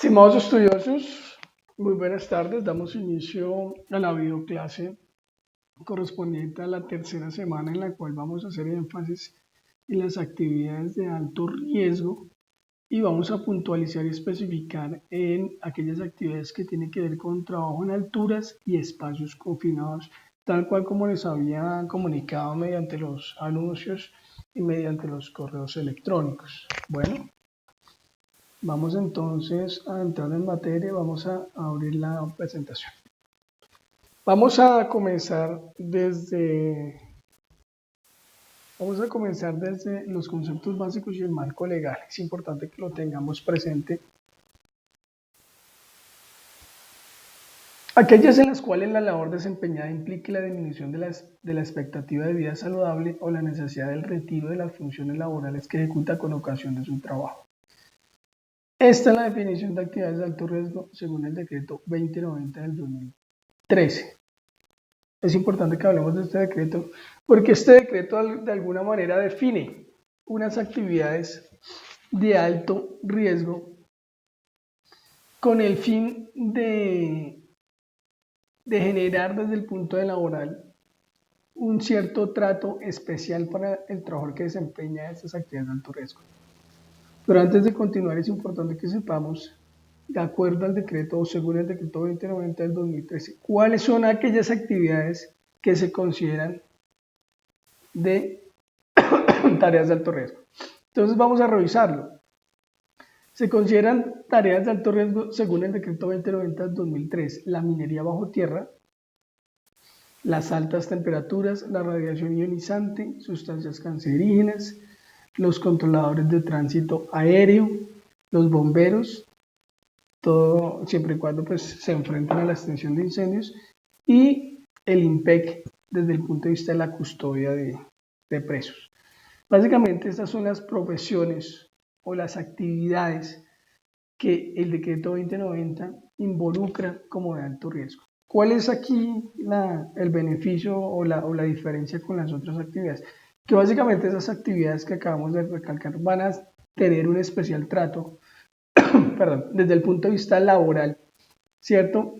Estimados estudiosos, muy buenas tardes. Damos inicio a la videoclase correspondiente a la tercera semana en la cual vamos a hacer énfasis en las actividades de alto riesgo y vamos a puntualizar y especificar en aquellas actividades que tienen que ver con trabajo en alturas y espacios confinados, tal cual como les había comunicado mediante los anuncios y mediante los correos electrónicos. Bueno. Vamos entonces a entrar en materia, vamos a abrir la presentación. Vamos a comenzar desde los conceptos básicos y el marco legal. Es importante que lo tengamos presente. Aquellas en las cuales la labor desempeñada implique la disminución de la expectativa de vida saludable o la necesidad del retiro de las funciones laborales que ejecuta con ocasión de su trabajo. Esta es la definición de actividades de alto riesgo según el decreto 2090 del 2013. Es importante que hablemos de este decreto porque este decreto de alguna manera define unas actividades de alto riesgo con el fin de generar desde el punto de laboral un cierto trato especial para el trabajador que desempeña estas actividades de alto riesgo. Pero antes de continuar es importante que sepamos, de acuerdo al decreto o según el decreto 2090 del 2013, cuáles son aquellas actividades que se consideran de tareas de alto riesgo. Entonces vamos a revisarlo. Se consideran tareas de alto riesgo según el decreto 2090 del 2003, la minería bajo tierra, las altas temperaturas, la radiación ionizante, sustancias cancerígenas, los controladores de tránsito aéreo, los bomberos, todo siempre y cuando pues, se enfrenten a la extinción de incendios, y el IMPEC desde el punto de vista de la custodia de presos. Básicamente estas son las profesiones o las actividades que el decreto 2090 involucra como de alto riesgo. ¿Cuál es aquí el beneficio o la diferencia con las otras actividades? Que básicamente esas actividades que acabamos de recalcar van a tener un especial trato perdón, desde el punto de vista laboral, ¿cierto?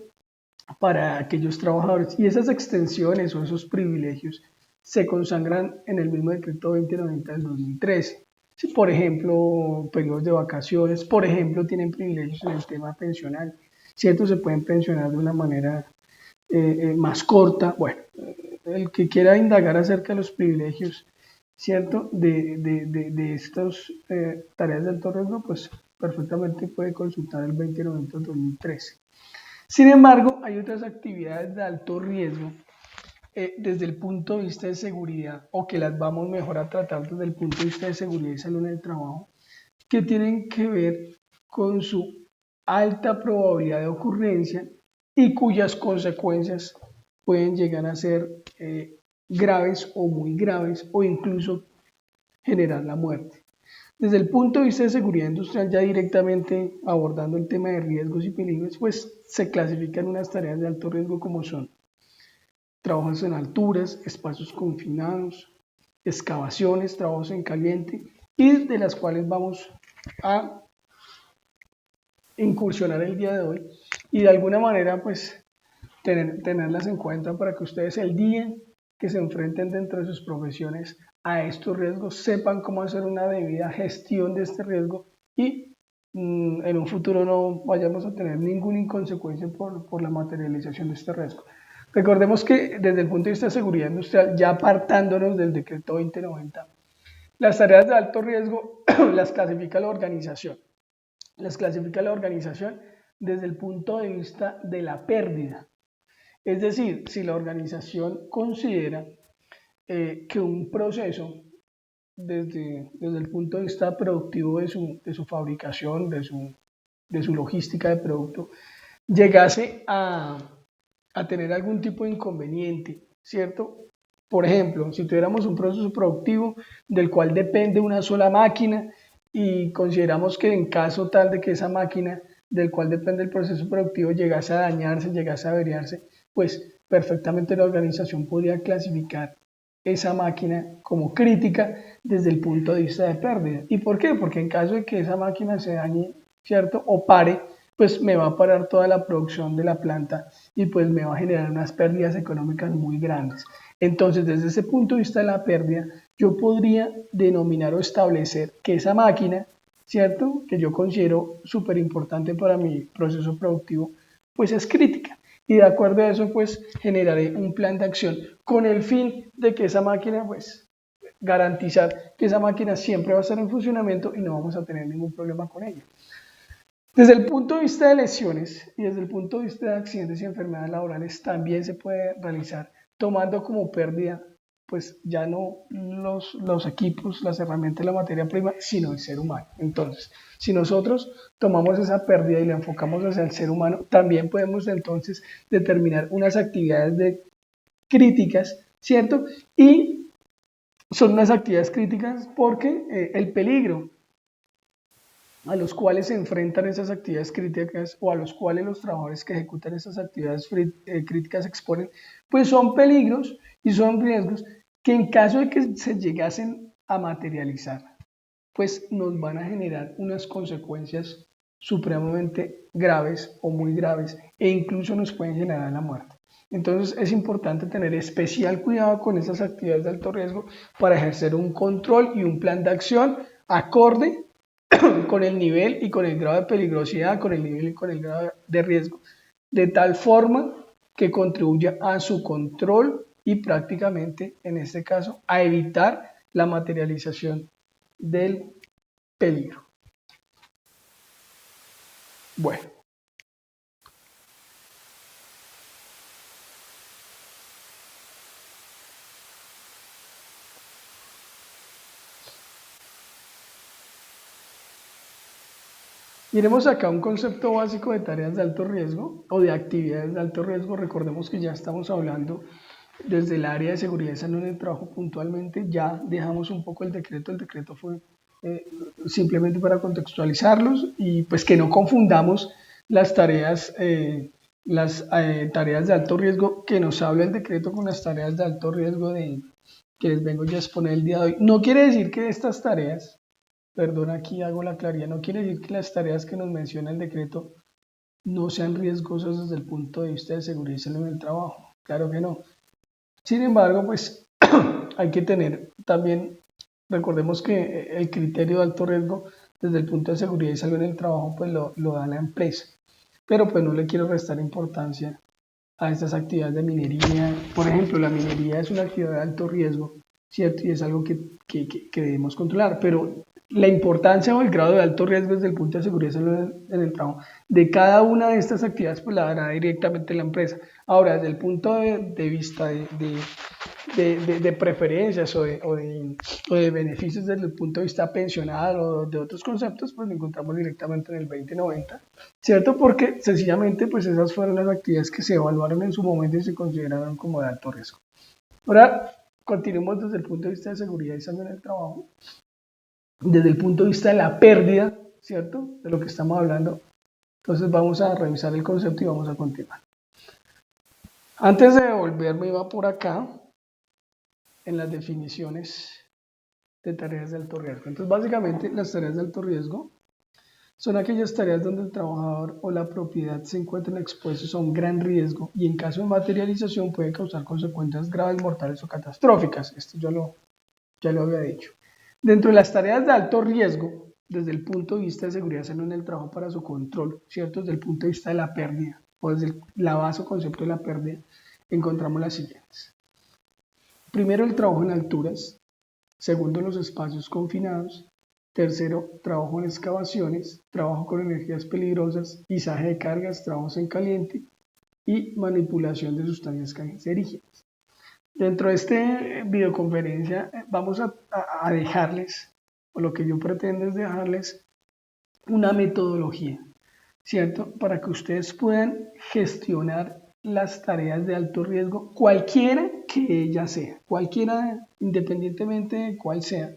Para aquellos trabajadores. Y esas extensiones o esos privilegios se consagran en el mismo decreto 2090 del 2013. Si, por ejemplo, periodos de vacaciones, por ejemplo, tienen privilegios en el tema pensional, ¿cierto? Se pueden pensionar de una manera más corta. Bueno, el que quiera indagar acerca de los privilegios, ¿cierto? De estas tareas de alto riesgo, pues perfectamente puede consultar el 2090 del 2013. Sin embargo, hay otras actividades de alto riesgo desde el punto de vista de seguridad o que las vamos mejor a tratar desde el punto de vista de seguridad y salud en el trabajo que tienen que ver con su alta probabilidad de ocurrencia y cuyas consecuencias pueden llegar a ser graves o muy graves o incluso generar la muerte. Desde el punto de vista de seguridad industrial, ya directamente abordando el tema de riesgos y peligros, pues se clasifican unas tareas de alto riesgo como son trabajos en alturas, espacios confinados, excavaciones, trabajos en caliente y de las cuales vamos a incursionar el día de hoy y de alguna manera pues tenerlas en cuenta para que ustedes el día que se enfrenten dentro de sus profesiones a estos riesgos sepan cómo hacer una debida gestión de este riesgo y en un futuro no vayamos a tener ninguna inconsecuencia por la materialización de este riesgo. Recordemos que desde el punto de vista de seguridad industrial, ya apartándonos del decreto 2090, las tareas de alto riesgo las clasifica la organización. Las clasifica la organización desde el punto de vista de la pérdida. Es decir, si la organización considera que un proceso desde el punto de vista productivo de su fabricación, de su logística de producto, llegase a tener algún tipo de inconveniente, ¿cierto? Por ejemplo, si tuviéramos un proceso productivo del cual depende una sola máquina y consideramos que en caso tal de que esa máquina del cual depende el proceso productivo llegase a dañarse, llegase a averiarse, pues perfectamente la organización podría clasificar esa máquina como crítica desde el punto de vista de pérdida. ¿Y por qué? Porque en caso de que esa máquina se dañe, ¿cierto? O pare, pues me va a parar toda la producción de la planta y pues me va a generar unas pérdidas económicas muy grandes. Entonces, desde ese punto de vista de la pérdida, yo podría denominar o establecer que esa máquina, ¿cierto? Que yo considero súper importante para mi proceso productivo, pues es crítica. Y de acuerdo a eso, pues generaré un plan de acción con el fin de que esa máquina, pues garantizar que esa máquina siempre va a estar en funcionamiento y no vamos a tener ningún problema con ella. Desde el punto de vista de lesiones y desde el punto de vista de accidentes y enfermedades laborales también se puede realizar tomando como pérdida pues ya no los equipos, las herramientas, la materia prima, sino el ser humano. Entonces, si nosotros tomamos esa pérdida y la enfocamos hacia el ser humano, también podemos entonces determinar unas actividades críticas, ¿cierto? Y son unas actividades críticas porque el peligro a los cuales se enfrentan esas actividades críticas o a los cuales los trabajadores que ejecutan esas actividades críticas exponen, pues son peligros y son riesgos que en caso de que se llegasen a materializar, pues nos van a generar unas consecuencias supremamente graves o muy graves e incluso nos pueden generar la muerte. Entonces es importante tener especial cuidado con esas actividades de alto riesgo para ejercer un control y un plan de acción acorde con el nivel y con el grado de peligrosidad, con el nivel y con el grado de riesgo, de tal forma que contribuya a su control y prácticamente, en este caso, a evitar la materialización del peligro. Bueno. Miremos acá un concepto básico de tareas de alto riesgo o de actividades de alto riesgo. Recordemos que ya estamos hablando desde el área de seguridad y salud en el trabajo puntualmente, ya dejamos un poco el decreto fue simplemente para contextualizarlos y pues que no confundamos las tareas de alto riesgo que nos habla el decreto con las tareas de alto riesgo que les vengo ya a exponer el día de hoy. No quiere decir que estas tareas, perdón, aquí hago la claridad, no quiere decir que las tareas que nos menciona el decreto no sean riesgosas desde el punto de vista de seguridad y salud en el trabajo. Claro que no. Sin embargo, pues hay que tener también, recordemos que el criterio de alto riesgo desde el punto de seguridad y salud en el trabajo, pues lo da la empresa. Pero pues no le quiero restar importancia a estas actividades de minería. Por ejemplo, la minería es una actividad de alto riesgo, ¿cierto? Y es algo que debemos controlar, pero la importancia o el grado de alto riesgo desde el punto de seguridad y salud en el trabajo de cada una de estas actividades pues la dará directamente la empresa. Ahora, desde el punto de vista de preferencias o de beneficios desde el punto de vista pensional o de otros conceptos, pues lo encontramos directamente en el 2090, ¿cierto? Porque sencillamente pues esas fueron las actividades que se evaluaron en su momento y se consideraron como de alto riesgo. Ahora, continuemos desde el punto de vista de seguridad y salud en el trabajo, desde el punto de vista de la pérdida, ¿cierto? De lo que estamos hablando. Entonces vamos a revisar el concepto y vamos a continuar. Antes de devolverme, iba por acá en las definiciones de tareas de alto riesgo. Entonces, básicamente, las tareas de alto riesgo son aquellas tareas donde el trabajador o la propiedad se encuentran expuestos a un gran riesgo y en caso de materialización puede causar consecuencias graves, mortales o catastróficas. Esto ya lo había dicho. Dentro de las tareas de alto riesgo, desde el punto de vista de seguridad salud en el trabajo para su control, ¿cierto? Desde el punto de vista de la pérdida o desde la base o concepto de la pérdida, encontramos las siguientes. Primero, el trabajo en alturas. Segundo, los espacios confinados. Tercero, trabajo en excavaciones, trabajo con energías peligrosas, izaje de cargas, trabajos en caliente y manipulación de sustancias cancerígenas. Dentro de esta videoconferencia vamos a dejarles, o lo que yo pretendo es dejarles una metodología, ¿cierto? Para que ustedes puedan gestionar las tareas de alto riesgo, cualquiera que ella sea, cualquiera independientemente de cuál sea,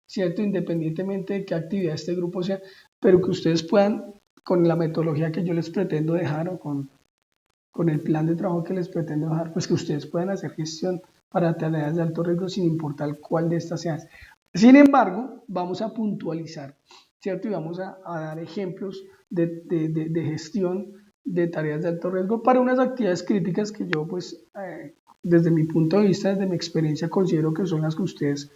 ¿cierto? Independientemente de qué actividad este grupo sea, pero que ustedes puedan, con la metodología que yo les pretendo dejar o con el plan de trabajo que les pretendo dejar, pues que ustedes puedan hacer gestión para tareas de alto riesgo sin importar cuál de estas sea. Sin embargo, vamos a puntualizar, ¿cierto? Y vamos a dar ejemplos de gestión de tareas de alto riesgo para unas actividades críticas que yo, pues, desde mi punto de vista, desde mi experiencia, considero que son las que ustedes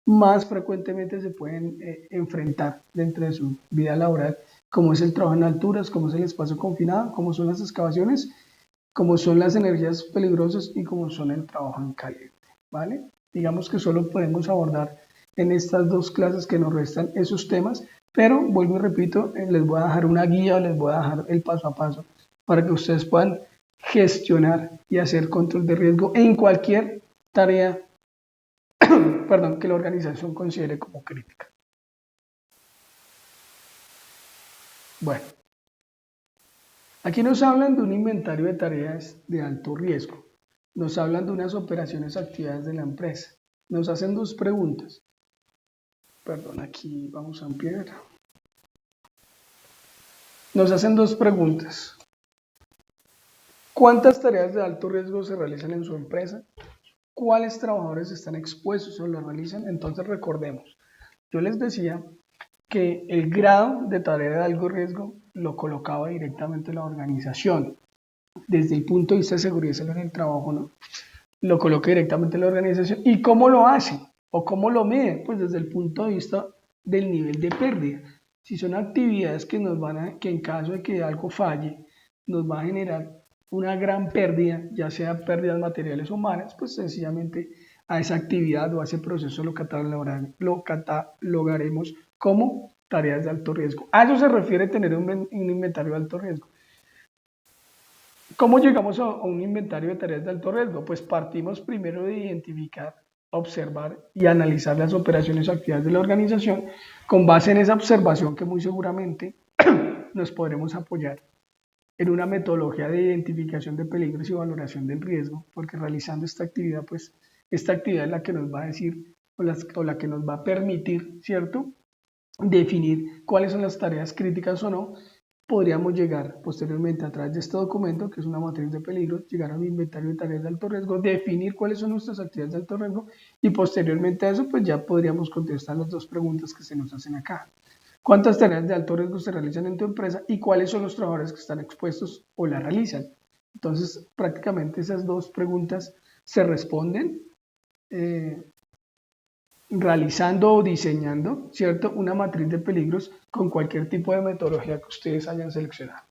más frecuentemente se pueden enfrentar dentro de su vida laboral, como es el trabajo en alturas, como es el espacio confinado, como son las excavaciones, como son las energías peligrosas y como son el trabajo en caliente, ¿vale? Digamos que solo podemos abordar en estas dos clases que nos restan esos temas, pero vuelvo y repito, les voy a dejar una guía, les voy a dejar el paso a paso para que ustedes puedan gestionar y hacer control de riesgo en cualquier tarea perdón, que la organización considere como crítica. Bueno, aquí nos hablan de un inventario de tareas de alto riesgo. Nos hablan de unas operaciones actividades de la empresa. Nos hacen dos preguntas. Perdón, aquí vamos a ampliar. Nos hacen dos preguntas. ¿Cuántas tareas de alto riesgo se realizan en su empresa? ¿Cuáles trabajadores están expuestos o lo realizan? Entonces recordemos, yo les decía que el grado de tarea de alto riesgo lo colocaba directamente la organización. Desde el punto de vista de seguridad y salud en el trabajo, ¿no? Lo coloca directamente la organización. ¿Y cómo lo hace? ¿O cómo lo mide? Pues desde el punto de vista del nivel de pérdida. Si son actividades que nos van a, que en caso de que algo falle, nos va a generar una gran pérdida, ya sea pérdidas materiales o humanas, pues sencillamente a esa actividad o a ese proceso lo catalogaremos como tareas de alto riesgo. A eso se refiere tener un inventario de alto riesgo. ¿Cómo llegamos a un inventario de tareas de alto riesgo? Pues partimos primero de identificar, observar y analizar las operaciones o actividades de la organización. Con base en esa observación, que muy seguramente nos podremos apoyar en una metodología de identificación de peligros y valoración del riesgo, porque realizando esta actividad, pues esta actividad es la que nos va a decir o la que nos va a permitir, ¿cierto?, definir cuáles son las tareas críticas o no. Podríamos llegar posteriormente a través de este documento, que es una matriz de peligros, llegar a un inventario de tareas de alto riesgo, definir cuáles son nuestras actividades de alto riesgo y posteriormente a eso pues ya podríamos contestar las dos preguntas que se nos hacen acá. ¿Cuántas tareas de alto riesgo se realizan en tu empresa y cuáles son los trabajadores que están expuestos o la realizan? Entonces prácticamente esas dos preguntas se responden realizando o diseñando, ¿cierto?, una matriz de peligros con cualquier tipo de metodología que ustedes hayan seleccionado.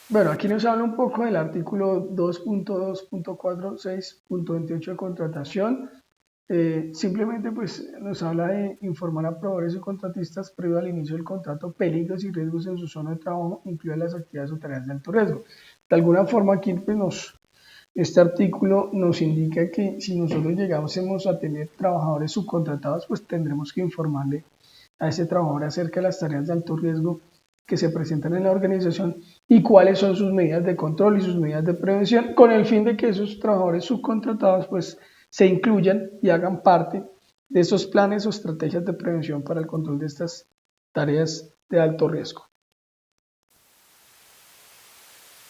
Bueno, aquí nos habla un poco del artículo 2.2.46.28 de contratación. Simplemente pues nos habla de informar a proveedores y contratistas previo al inicio del contrato peligros y riesgos en su zona de trabajo, incluidas las actividades o tareas de alto riesgo. De alguna forma aquí pues este artículo nos indica que si nosotros llegásemos a tener trabajadores subcontratados, pues tendremos que informarle a ese trabajador acerca de las tareas de alto riesgo que se presentan en la organización y cuáles son sus medidas de control y sus medidas de prevención, con el fin de que esos trabajadores subcontratados pues se incluyan y hagan parte de esos planes o estrategias de prevención para el control de estas tareas de alto riesgo.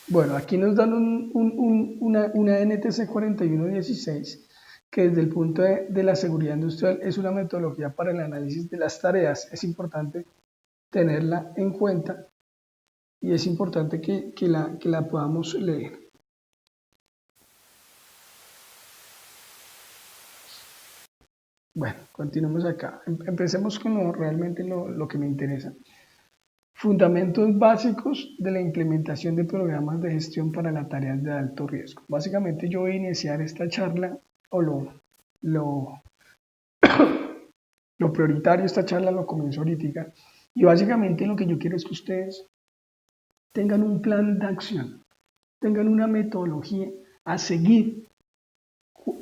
Bueno, aquí nos dan una NTC 4116, que desde el punto de la seguridad industrial es una metodología para el análisis de las tareas. Es importante tenerla en cuenta y es importante que la podamos leer. Bueno, continuemos acá. Empecemos con realmente lo que me interesa. Fundamentos básicos de la implementación de programas de gestión para las tareas de alto riesgo. Básicamente yo voy a iniciar esta charla o lo prioritario, esta charla lo comienzo ahorita. Y básicamente lo que yo quiero es que ustedes tengan un plan de acción, tengan una metodología a seguir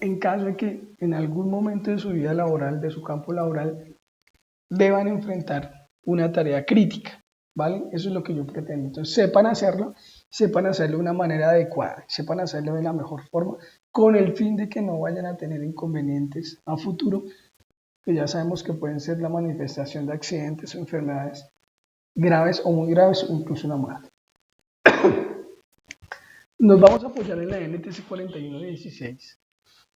en caso de que en algún momento de su vida laboral, de su campo laboral, deban enfrentar una tarea crítica, ¿vale? Eso es lo que yo pretendo. Entonces, sepan hacerlo de una manera adecuada, sepan hacerlo de la mejor forma, con el fin de que no vayan a tener inconvenientes a futuro, que ya sabemos que pueden ser la manifestación de accidentes o enfermedades graves o muy graves o incluso una muerte. Nos vamos a apoyar en la NTC 4116.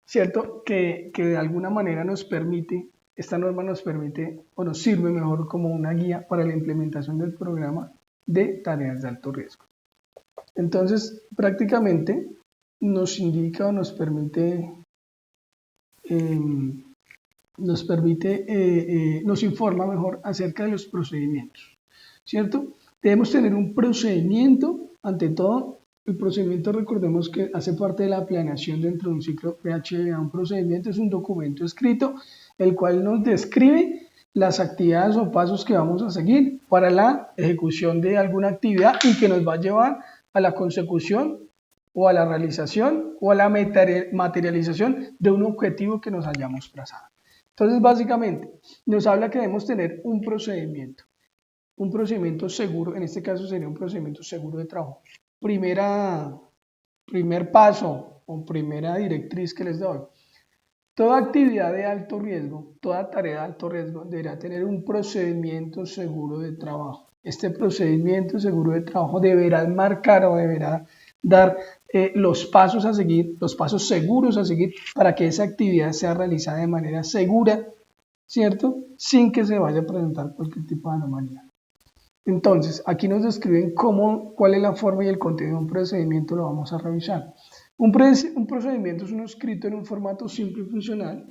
¿cierto? Que de alguna manera nos permite, esta norma nos permite o nos sirve mejor como una guía para la implementación del programa de tareas de alto riesgo. Entonces, prácticamente nos indica o nos informa mejor acerca de los procedimientos, ¿cierto? Debemos tener un procedimiento, ante todo. El procedimiento, recordemos que hace parte de la planeación dentro de un ciclo PHDA. Un procedimiento es un documento escrito, el cual nos describe las actividades o pasos que vamos a seguir para la ejecución de alguna actividad y que nos va a llevar a la consecución o a la realización o a la materialización de un objetivo que nos hayamos trazado. Entonces, básicamente, nos habla que debemos tener un procedimiento seguro. En este caso sería un procedimiento seguro de trabajo. Primer paso o primera directriz que les doy. Toda actividad de alto riesgo, toda tarea de alto riesgo deberá tener un procedimiento seguro de trabajo. Este procedimiento seguro de trabajo deberá marcar o deberá dar los pasos a seguir, los pasos seguros a seguir para que esa actividad sea realizada de manera segura, ¿cierto? Sin que se vaya a presentar cualquier tipo de anomalía. Entonces, aquí nos describen cuál es la forma y el contenido de un procedimiento, lo vamos a revisar. Un procedimiento es uno escrito en un formato simple y funcional.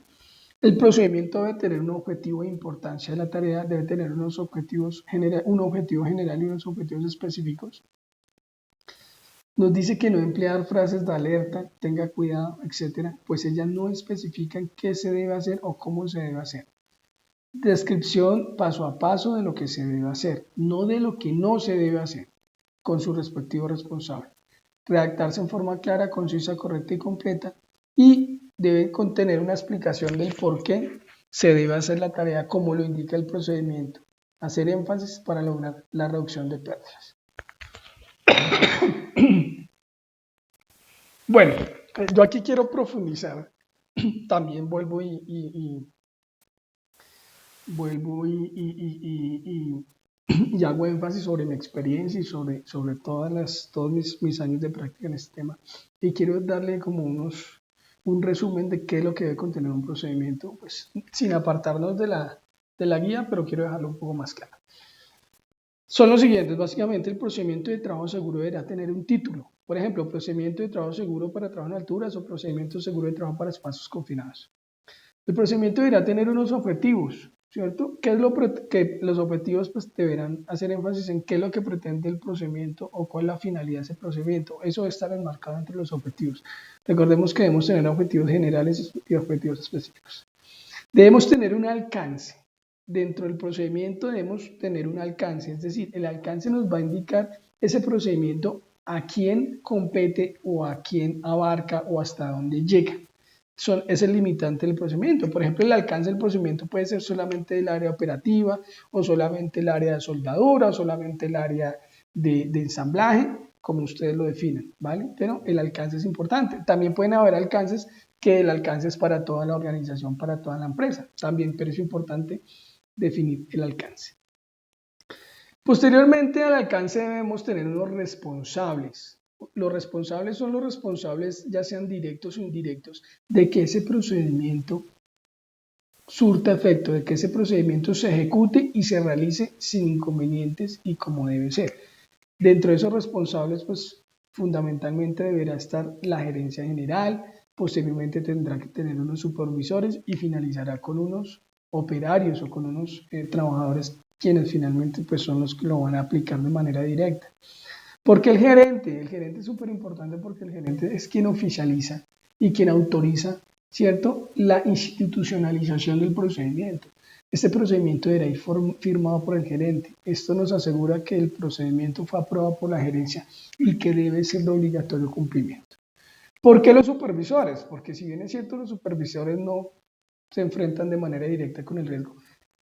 El procedimiento debe tener un objetivo de importancia de la tarea, debe tener un objetivo general y unos objetivos específicos. Nos dice que no emplear frases de alerta, tenga cuidado, etcétera, pues ellas no especifican qué se debe hacer o cómo se debe hacer. Descripción paso a paso de lo que se debe hacer, no de lo que no se debe hacer, con su respectivo responsable. Redactarse en forma clara, concisa, correcta y completa, y debe contener una explicación del por qué se debe hacer la tarea como lo indica el procedimiento. Hacer énfasis para lograr la reducción de pérdidas. Bueno, yo aquí quiero profundizar. También vuelvo y hago énfasis sobre mi experiencia y sobre todos mis años de práctica en este tema. Y quiero darle como un resumen de qué es lo que debe contener un procedimiento, pues sin apartarnos de la guía, pero quiero dejarlo un poco más claro. Son los siguientes. Básicamente, el procedimiento de trabajo seguro deberá tener un título. Por ejemplo, procedimiento de trabajo seguro para trabajo en alturas o procedimiento seguro de trabajo para espacios confinados. El procedimiento deberá tener unos objetivos, ¿cierto? Que los objetivos pues deberán hacer énfasis en qué es lo que pretende el procedimiento o cuál es la finalidad de ese procedimiento. Eso debe estar enmarcado entre los objetivos. Recordemos que debemos tener objetivos generales y objetivos específicos. Debemos tener un alcance. Dentro del procedimiento debemos tener un alcance, es decir, el alcance nos va a indicar ese procedimiento a quién compete o a quién abarca o hasta dónde llega. Es el limitante del procedimiento. Por ejemplo, el alcance del procedimiento puede ser solamente el área operativa o solamente el área de soldadura o solamente el área de ensamblaje, como ustedes lo definan, ¿vale? Pero el alcance es importante. También pueden haber alcances que el alcance es para toda la organización, para toda la empresa. También, pero es importante definir el alcance. Posteriormente al alcance debemos tener unos responsables. Los responsables son los responsables, ya sean directos o indirectos, de que ese procedimiento surta efecto, de que ese procedimiento se ejecute y se realice sin inconvenientes y como debe ser. Dentro de esos responsables, pues fundamentalmente deberá estar la gerencia general, posteriormente tendrá que tener unos supervisores y finalizará con unos operarios o con unos trabajadores quienes finalmente pues son los que lo van a aplicar de manera directa. Porque el gerente es súper importante porque el gerente es quien oficializa y quien autoriza, ¿cierto?, la institucionalización del procedimiento. Este procedimiento deberá ir firmado por el gerente. Esto nos asegura que el procedimiento fue aprobado por la gerencia y que debe ser de obligatorio cumplimiento. ¿Por qué los supervisores? Porque si bien es cierto, los supervisores no se enfrentan de manera directa con el riesgo,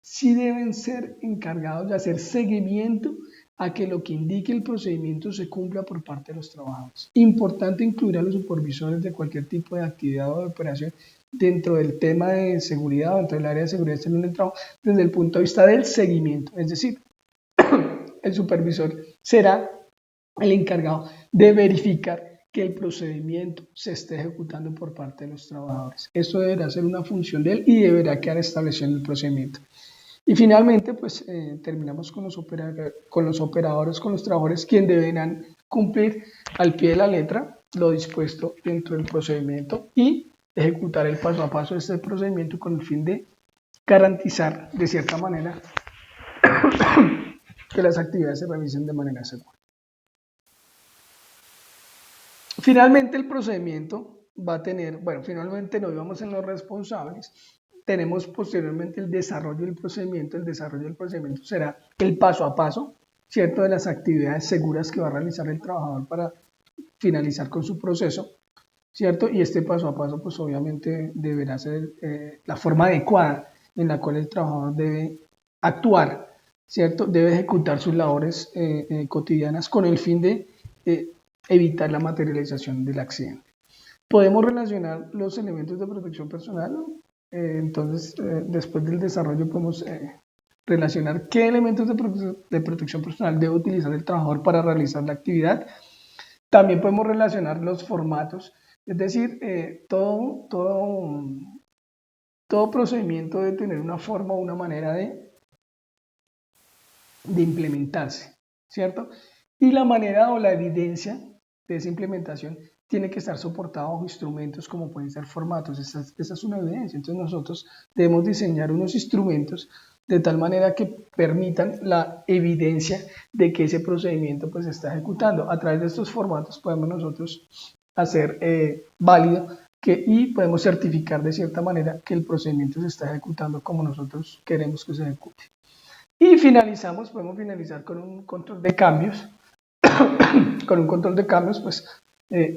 sí deben ser encargados de hacer seguimiento a que lo que indique el procedimiento se cumpla por parte de los trabajadores. Importante incluir a los supervisores de cualquier tipo de actividad o de operación dentro del tema de seguridad o dentro del área de seguridad en el trabajo desde el punto de vista del seguimiento. Es decir, el supervisor será el encargado de verificar que el procedimiento se esté ejecutando por parte de los trabajadores. Esto deberá ser una función de él y deberá quedar establecido en el procedimiento. Y finalmente, pues terminamos con los operadores, con los trabajadores, quienes deberán cumplir al pie de la letra lo dispuesto dentro del procedimiento y ejecutar el paso a paso de este procedimiento con el fin de garantizar, de cierta manera, que las actividades se realicen de manera segura. Finalmente, el procedimiento va a tener, bueno, finalmente nos vamos en los responsables. Tenemos posteriormente el desarrollo del procedimiento. El desarrollo del procedimiento será el paso a paso, ¿cierto?, de las actividades seguras que va a realizar el trabajador para finalizar con su proceso, ¿cierto? Y este paso a paso, pues obviamente deberá ser la forma adecuada en la cual el trabajador debe actuar, ¿cierto? Debe ejecutar sus labores cotidianas con el fin de evitar la materialización del accidente. Podemos relacionar los elementos de protección personal, ¿no? Entonces, después del desarrollo podemos relacionar qué elementos de protección personal debe utilizar el trabajador para realizar la actividad. También podemos relacionar los formatos, es decir, todo procedimiento debe tener una forma o una manera de implementarse, ¿cierto? Y la manera o la evidencia de esa implementación tiene que estar soportada bajo instrumentos como pueden ser formatos. Esa es una evidencia. Entonces nosotros debemos diseñar unos instrumentos de tal manera que permitan la evidencia de que ese procedimiento pues se está ejecutando. A través de estos formatos podemos nosotros hacer válido y podemos certificar de cierta manera que el procedimiento se está ejecutando como nosotros queremos que se ejecute. Y podemos finalizar con un control de cambios, pues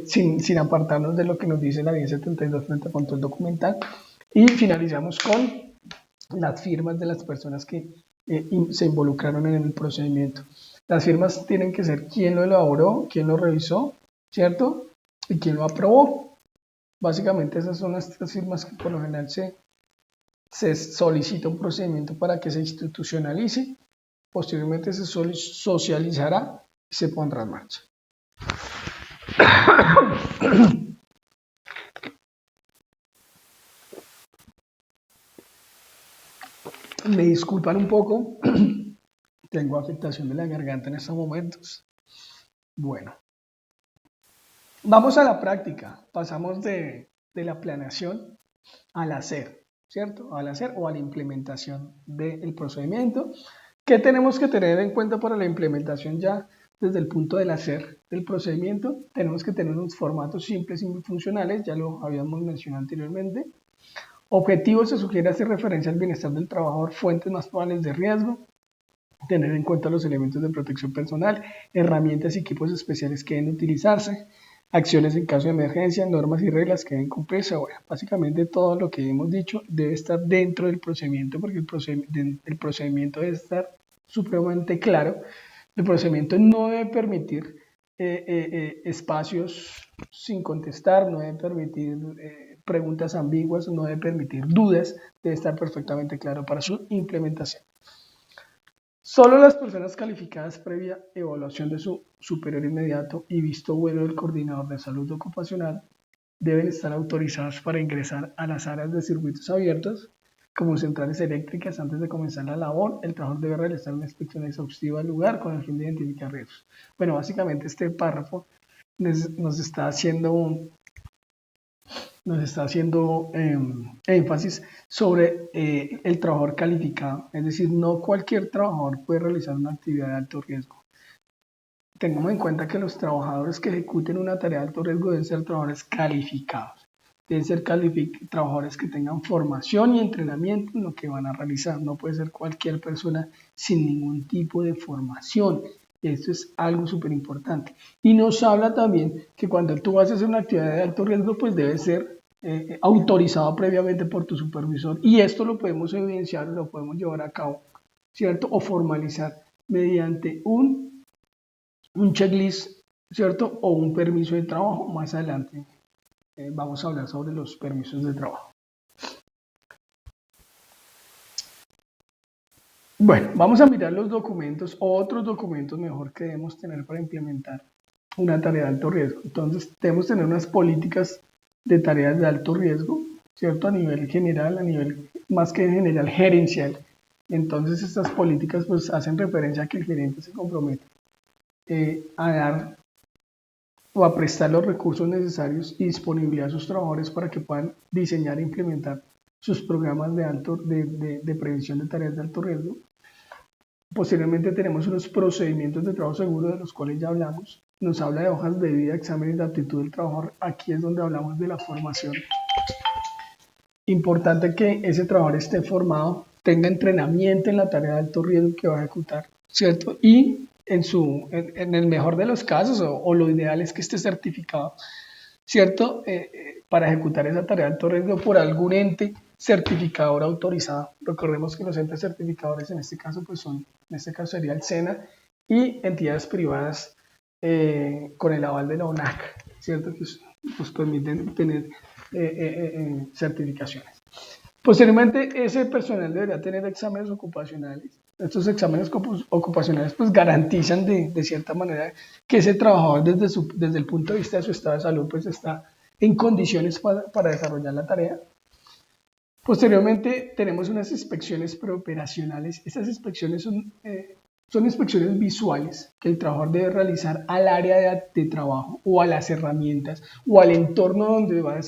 sin apartarnos de lo que nos dice la 1072 frente a control documental. Y finalizamos con las firmas de las personas que se involucraron en el procedimiento. Las firmas tienen que ser quién lo elaboró, quién lo revisó, ¿cierto? Y quién lo aprobó. Básicamente esas son las tres firmas que por lo general se solicita un procedimiento para que se institucionalice, posteriormente se socializará y se pondrá en marcha. Me disculpan un poco, tengo afectación de la garganta en estos momentos. Bueno, vamos a la práctica, pasamos de la planeación al hacer, ¿cierto? Al hacer o a la implementación del procedimiento. ¿Qué tenemos que tener en cuenta para la implementación ya desde el punto del hacer del procedimiento? Tenemos que tener unos formatos simples y muy funcionales, ya lo habíamos mencionado anteriormente. Objetivos: se sugiere hacer referencia al bienestar del trabajador, fuentes más probables de riesgo, tener en cuenta los elementos de protección personal, herramientas y equipos especiales que deben utilizarse, acciones en caso de emergencia, normas y reglas que deben cumplirse. Bueno, básicamente todo lo que hemos dicho debe estar dentro del procedimiento, porque el procedimiento debe estar supremamente claro. El procedimiento no debe permitir espacios sin contestar, no debe permitir preguntas ambiguas, no debe permitir dudas, debe estar perfectamente claro para su implementación. Solo las personas calificadas previa evaluación de su superior inmediato y visto bueno del coordinador de salud ocupacional deben estar autorizadas para ingresar a las áreas de circuitos abiertos como centrales eléctricas antes de comenzar la labor. El trabajador debe realizar una inspección exhaustiva del lugar con el fin de identificar riesgos. Bueno, básicamente este párrafo nos está haciendo énfasis sobre el trabajador calificado, es decir, no cualquier trabajador puede realizar una actividad de alto riesgo. Tengamos en cuenta que los trabajadores que ejecuten una tarea de alto riesgo deben ser trabajadores calificados, deben ser trabajadores que tengan formación y entrenamiento en lo que van a realizar. No puede ser cualquier persona sin ningún tipo de formación. Esto es algo súper importante. Y nos habla también que cuando tú vas a hacer una actividad de alto riesgo, pues debe ser autorizado previamente por tu supervisor. Y esto lo podemos evidenciar, lo podemos llevar a cabo, ¿cierto? O formalizar mediante un checklist, ¿cierto? O un permiso de trabajo. Más adelante vamos a hablar sobre los permisos de trabajo. Bueno, vamos a mirar los documentos, otros documentos mejor que debemos tener para implementar una tarea de alto riesgo. Entonces, debemos tener unas políticas de tareas de alto riesgo, ¿cierto? A nivel general, a nivel más que general, gerencial. Entonces, estas políticas pues hacen referencia a que el gerente se compromete a dar o a prestar los recursos necesarios y disponibilidad a sus trabajadores para que puedan diseñar e implementar sus programas de prevención de tareas de alto riesgo. Posteriormente tenemos unos procedimientos de trabajo seguro de los cuales ya hablamos. Nos habla de hojas de vida, exámenes de aptitud del trabajador. Aquí es donde hablamos de la formación. Importante que ese trabajador esté formado, tenga entrenamiento en la tarea de alto riesgo que va a ejecutar, ¿cierto? Y en el mejor de los casos, o lo ideal es que esté certificado, ¿cierto? Para ejecutar esa tarea de alto riesgo por algún ente certificador autorizado. Recordemos que los entes certificadores en este caso pues son, en este caso sería el SENA y entidades privadas con el aval de la ONAC, ¿cierto? Que pues permiten tener certificaciones. Posteriormente, ese personal debería tener exámenes ocupacionales. Estos exámenes ocupacionales pues garantizan de cierta manera que ese trabajador desde el punto de vista de su estado de salud pues está en condiciones para desarrollar la tarea. Posteriormente tenemos unas inspecciones preoperacionales. Estas inspecciones son inspecciones visuales que el trabajador debe realizar al área de trabajo o a las herramientas o al entorno donde va a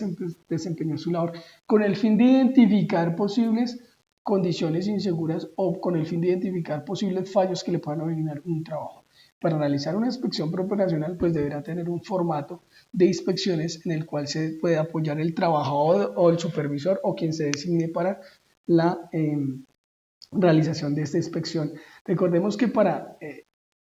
desempeñar su labor con el fin de identificar posibles condiciones inseguras o con el fin de identificar posibles fallos que le puedan originar un trabajo. Para realizar una inspección preoperacional pues deberá tener un formato de inspecciones en el cual se puede apoyar el trabajador o el supervisor o quien se designe para la realización de esta inspección. Recordemos que para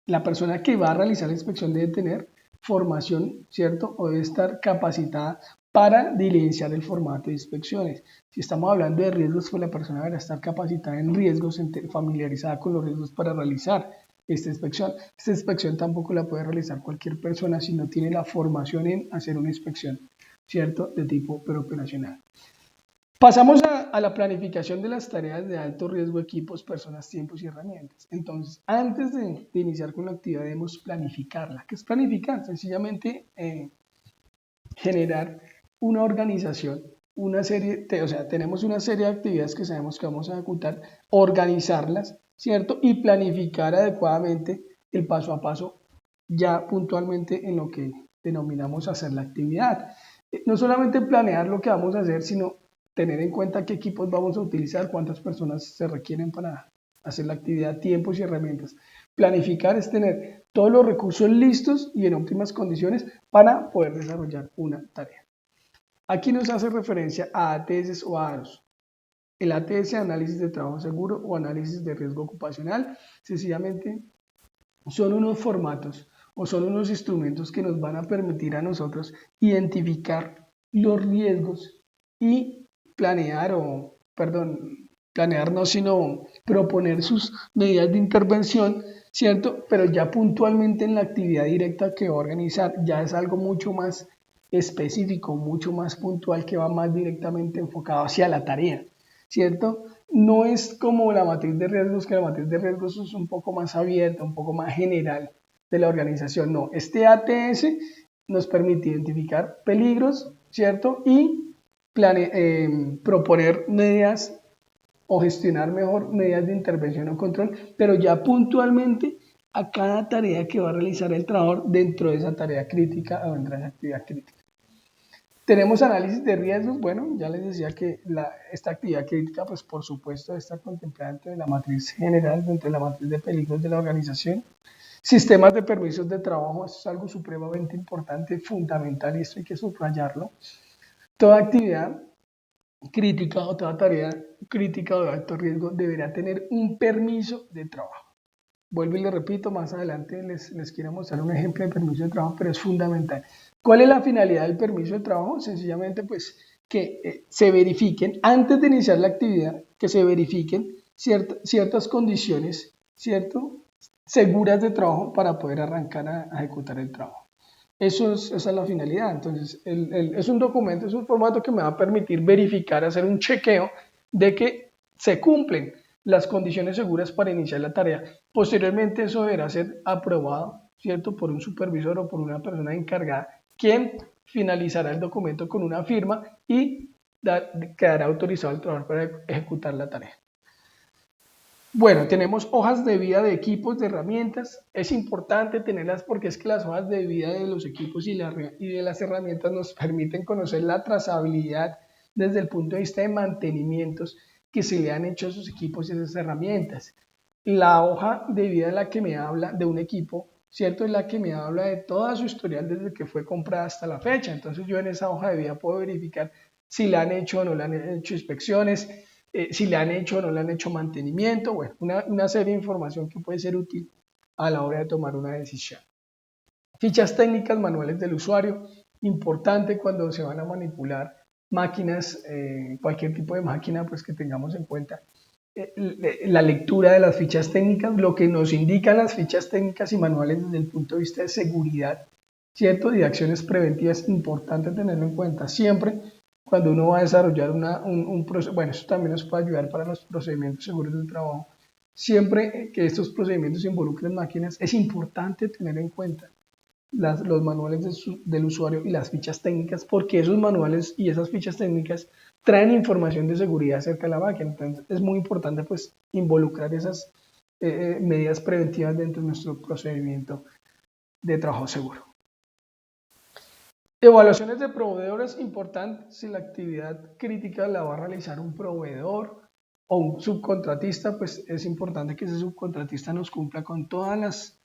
la persona que va a realizar la inspección debe tener formación, ¿cierto? O debe estar capacitada para diligenciar el formato de inspecciones. Si estamos hablando de riesgos, pues la persona deberá estar capacitada en riesgos, familiarizada con los riesgos para realizar esta inspección. Esta inspección tampoco la puede realizar cualquier persona si no tiene la formación en hacer una inspección, ¿cierto? De tipo preoperacional. Pasamos a la planificación de las tareas de alto riesgo, equipos, personas, tiempos y herramientas. Entonces, antes de iniciar con la actividad debemos planificarla. ¿Qué es planificar? Sencillamente generar una organización, tenemos una serie de actividades que sabemos que vamos a ejecutar, organizarlas, ¿cierto? Y planificar adecuadamente el paso a paso ya puntualmente en lo que denominamos hacer la actividad. No solamente planear lo que vamos a hacer, sino tener en cuenta qué equipos vamos a utilizar, cuántas personas se requieren para hacer la actividad, tiempos y herramientas. Planificar es tener todos los recursos listos y en óptimas condiciones para poder desarrollar una tarea. Aquí nos hace referencia a ATS o AROS. El ATS, análisis de trabajo seguro o análisis de riesgo ocupacional, sencillamente son unos formatos o son unos instrumentos que nos van a permitir a nosotros identificar los riesgos y planear no, sino proponer sus medidas de intervención, ¿cierto? Pero ya puntualmente en la actividad directa que va a organizar, ya es algo mucho más específico, mucho más puntual, que va más directamente enfocado hacia la tarea, ¿cierto? No es como la matriz de riesgos, que la matriz de riesgos es un poco más abierta, un poco más general de la organización. No, este ATS nos permite identificar peligros, ¿cierto? Y proponer medidas o gestionar mejor medidas de intervención o control, pero ya puntualmente a cada tarea que va a realizar el trabajador dentro de esa tarea crítica o dentro de esa actividad crítica. Tenemos análisis de riesgos. Bueno, ya les decía que esta actividad crítica, pues por supuesto, está contemplada dentro de la matriz general, dentro de la matriz de peligros de la organización. Sistemas de permisos de trabajo, esto es algo supremamente importante, fundamental, y esto hay que subrayarlo. Toda actividad crítica o toda tarea crítica o de alto riesgo deberá tener un permiso de trabajo. Vuelvo y le repito, más adelante les quiero mostrar un ejemplo de permiso de trabajo, pero es fundamental. ¿Cuál es la finalidad del permiso de trabajo? Sencillamente, pues, que se verifiquen, antes de iniciar la actividad, que se verifiquen ciertas condiciones, ¿cierto?, seguras de trabajo para poder arrancar a ejecutar el trabajo. Esa es la finalidad. Entonces, es un documento, es un formato que me va a permitir verificar, hacer un chequeo de que se cumplen las condiciones seguras para iniciar la tarea. Posteriormente eso deberá ser aprobado ¿cierto? Por un supervisor o por una persona encargada, quien finalizará el documento con una firma y quedará autorizado el trabajador para ejecutar la tarea. Bueno, tenemos hojas de vida de equipos, de herramientas. Es importante tenerlas porque es que las hojas de vida de los equipos y de las herramientas nos permiten conocer la trazabilidad desde el punto de vista de mantenimientos que se le han hecho a esos equipos y esas herramientas. La hoja de vida es la que me habla de un equipo, ¿cierto? Es la que me habla de toda su historial desde que fue comprada hasta la fecha. Entonces yo en esa hoja de vida puedo verificar si le han hecho o no le han hecho inspecciones, si le han hecho o no le han hecho mantenimiento, bueno, una serie de información que puede ser útil a la hora de tomar una decisión. Fichas técnicas, manuales del usuario, importante cuando se van a manipular máquinas, cualquier tipo de máquina pues que tengamos en cuenta. La lectura de las fichas técnicas, lo que nos indican las fichas técnicas y manuales desde el punto de vista de seguridad, ¿cierto? Y de acciones preventivas, importante tenerlo en cuenta siempre cuando uno va a desarrollar un proceso. Bueno, eso también nos puede ayudar para los procedimientos seguros del trabajo. Siempre que estos procedimientos involucren máquinas, es importante tener en cuenta los manuales del usuario y las fichas técnicas, porque esos manuales y esas fichas técnicas traen información de seguridad acerca de la máquina. Entonces es muy importante pues involucrar esas medidas preventivas dentro de nuestro procedimiento de trabajo seguro. Evaluaciones de proveedores, importantes si la actividad crítica la va a realizar un proveedor o un subcontratista, pues es importante que ese subcontratista nos cumpla con todos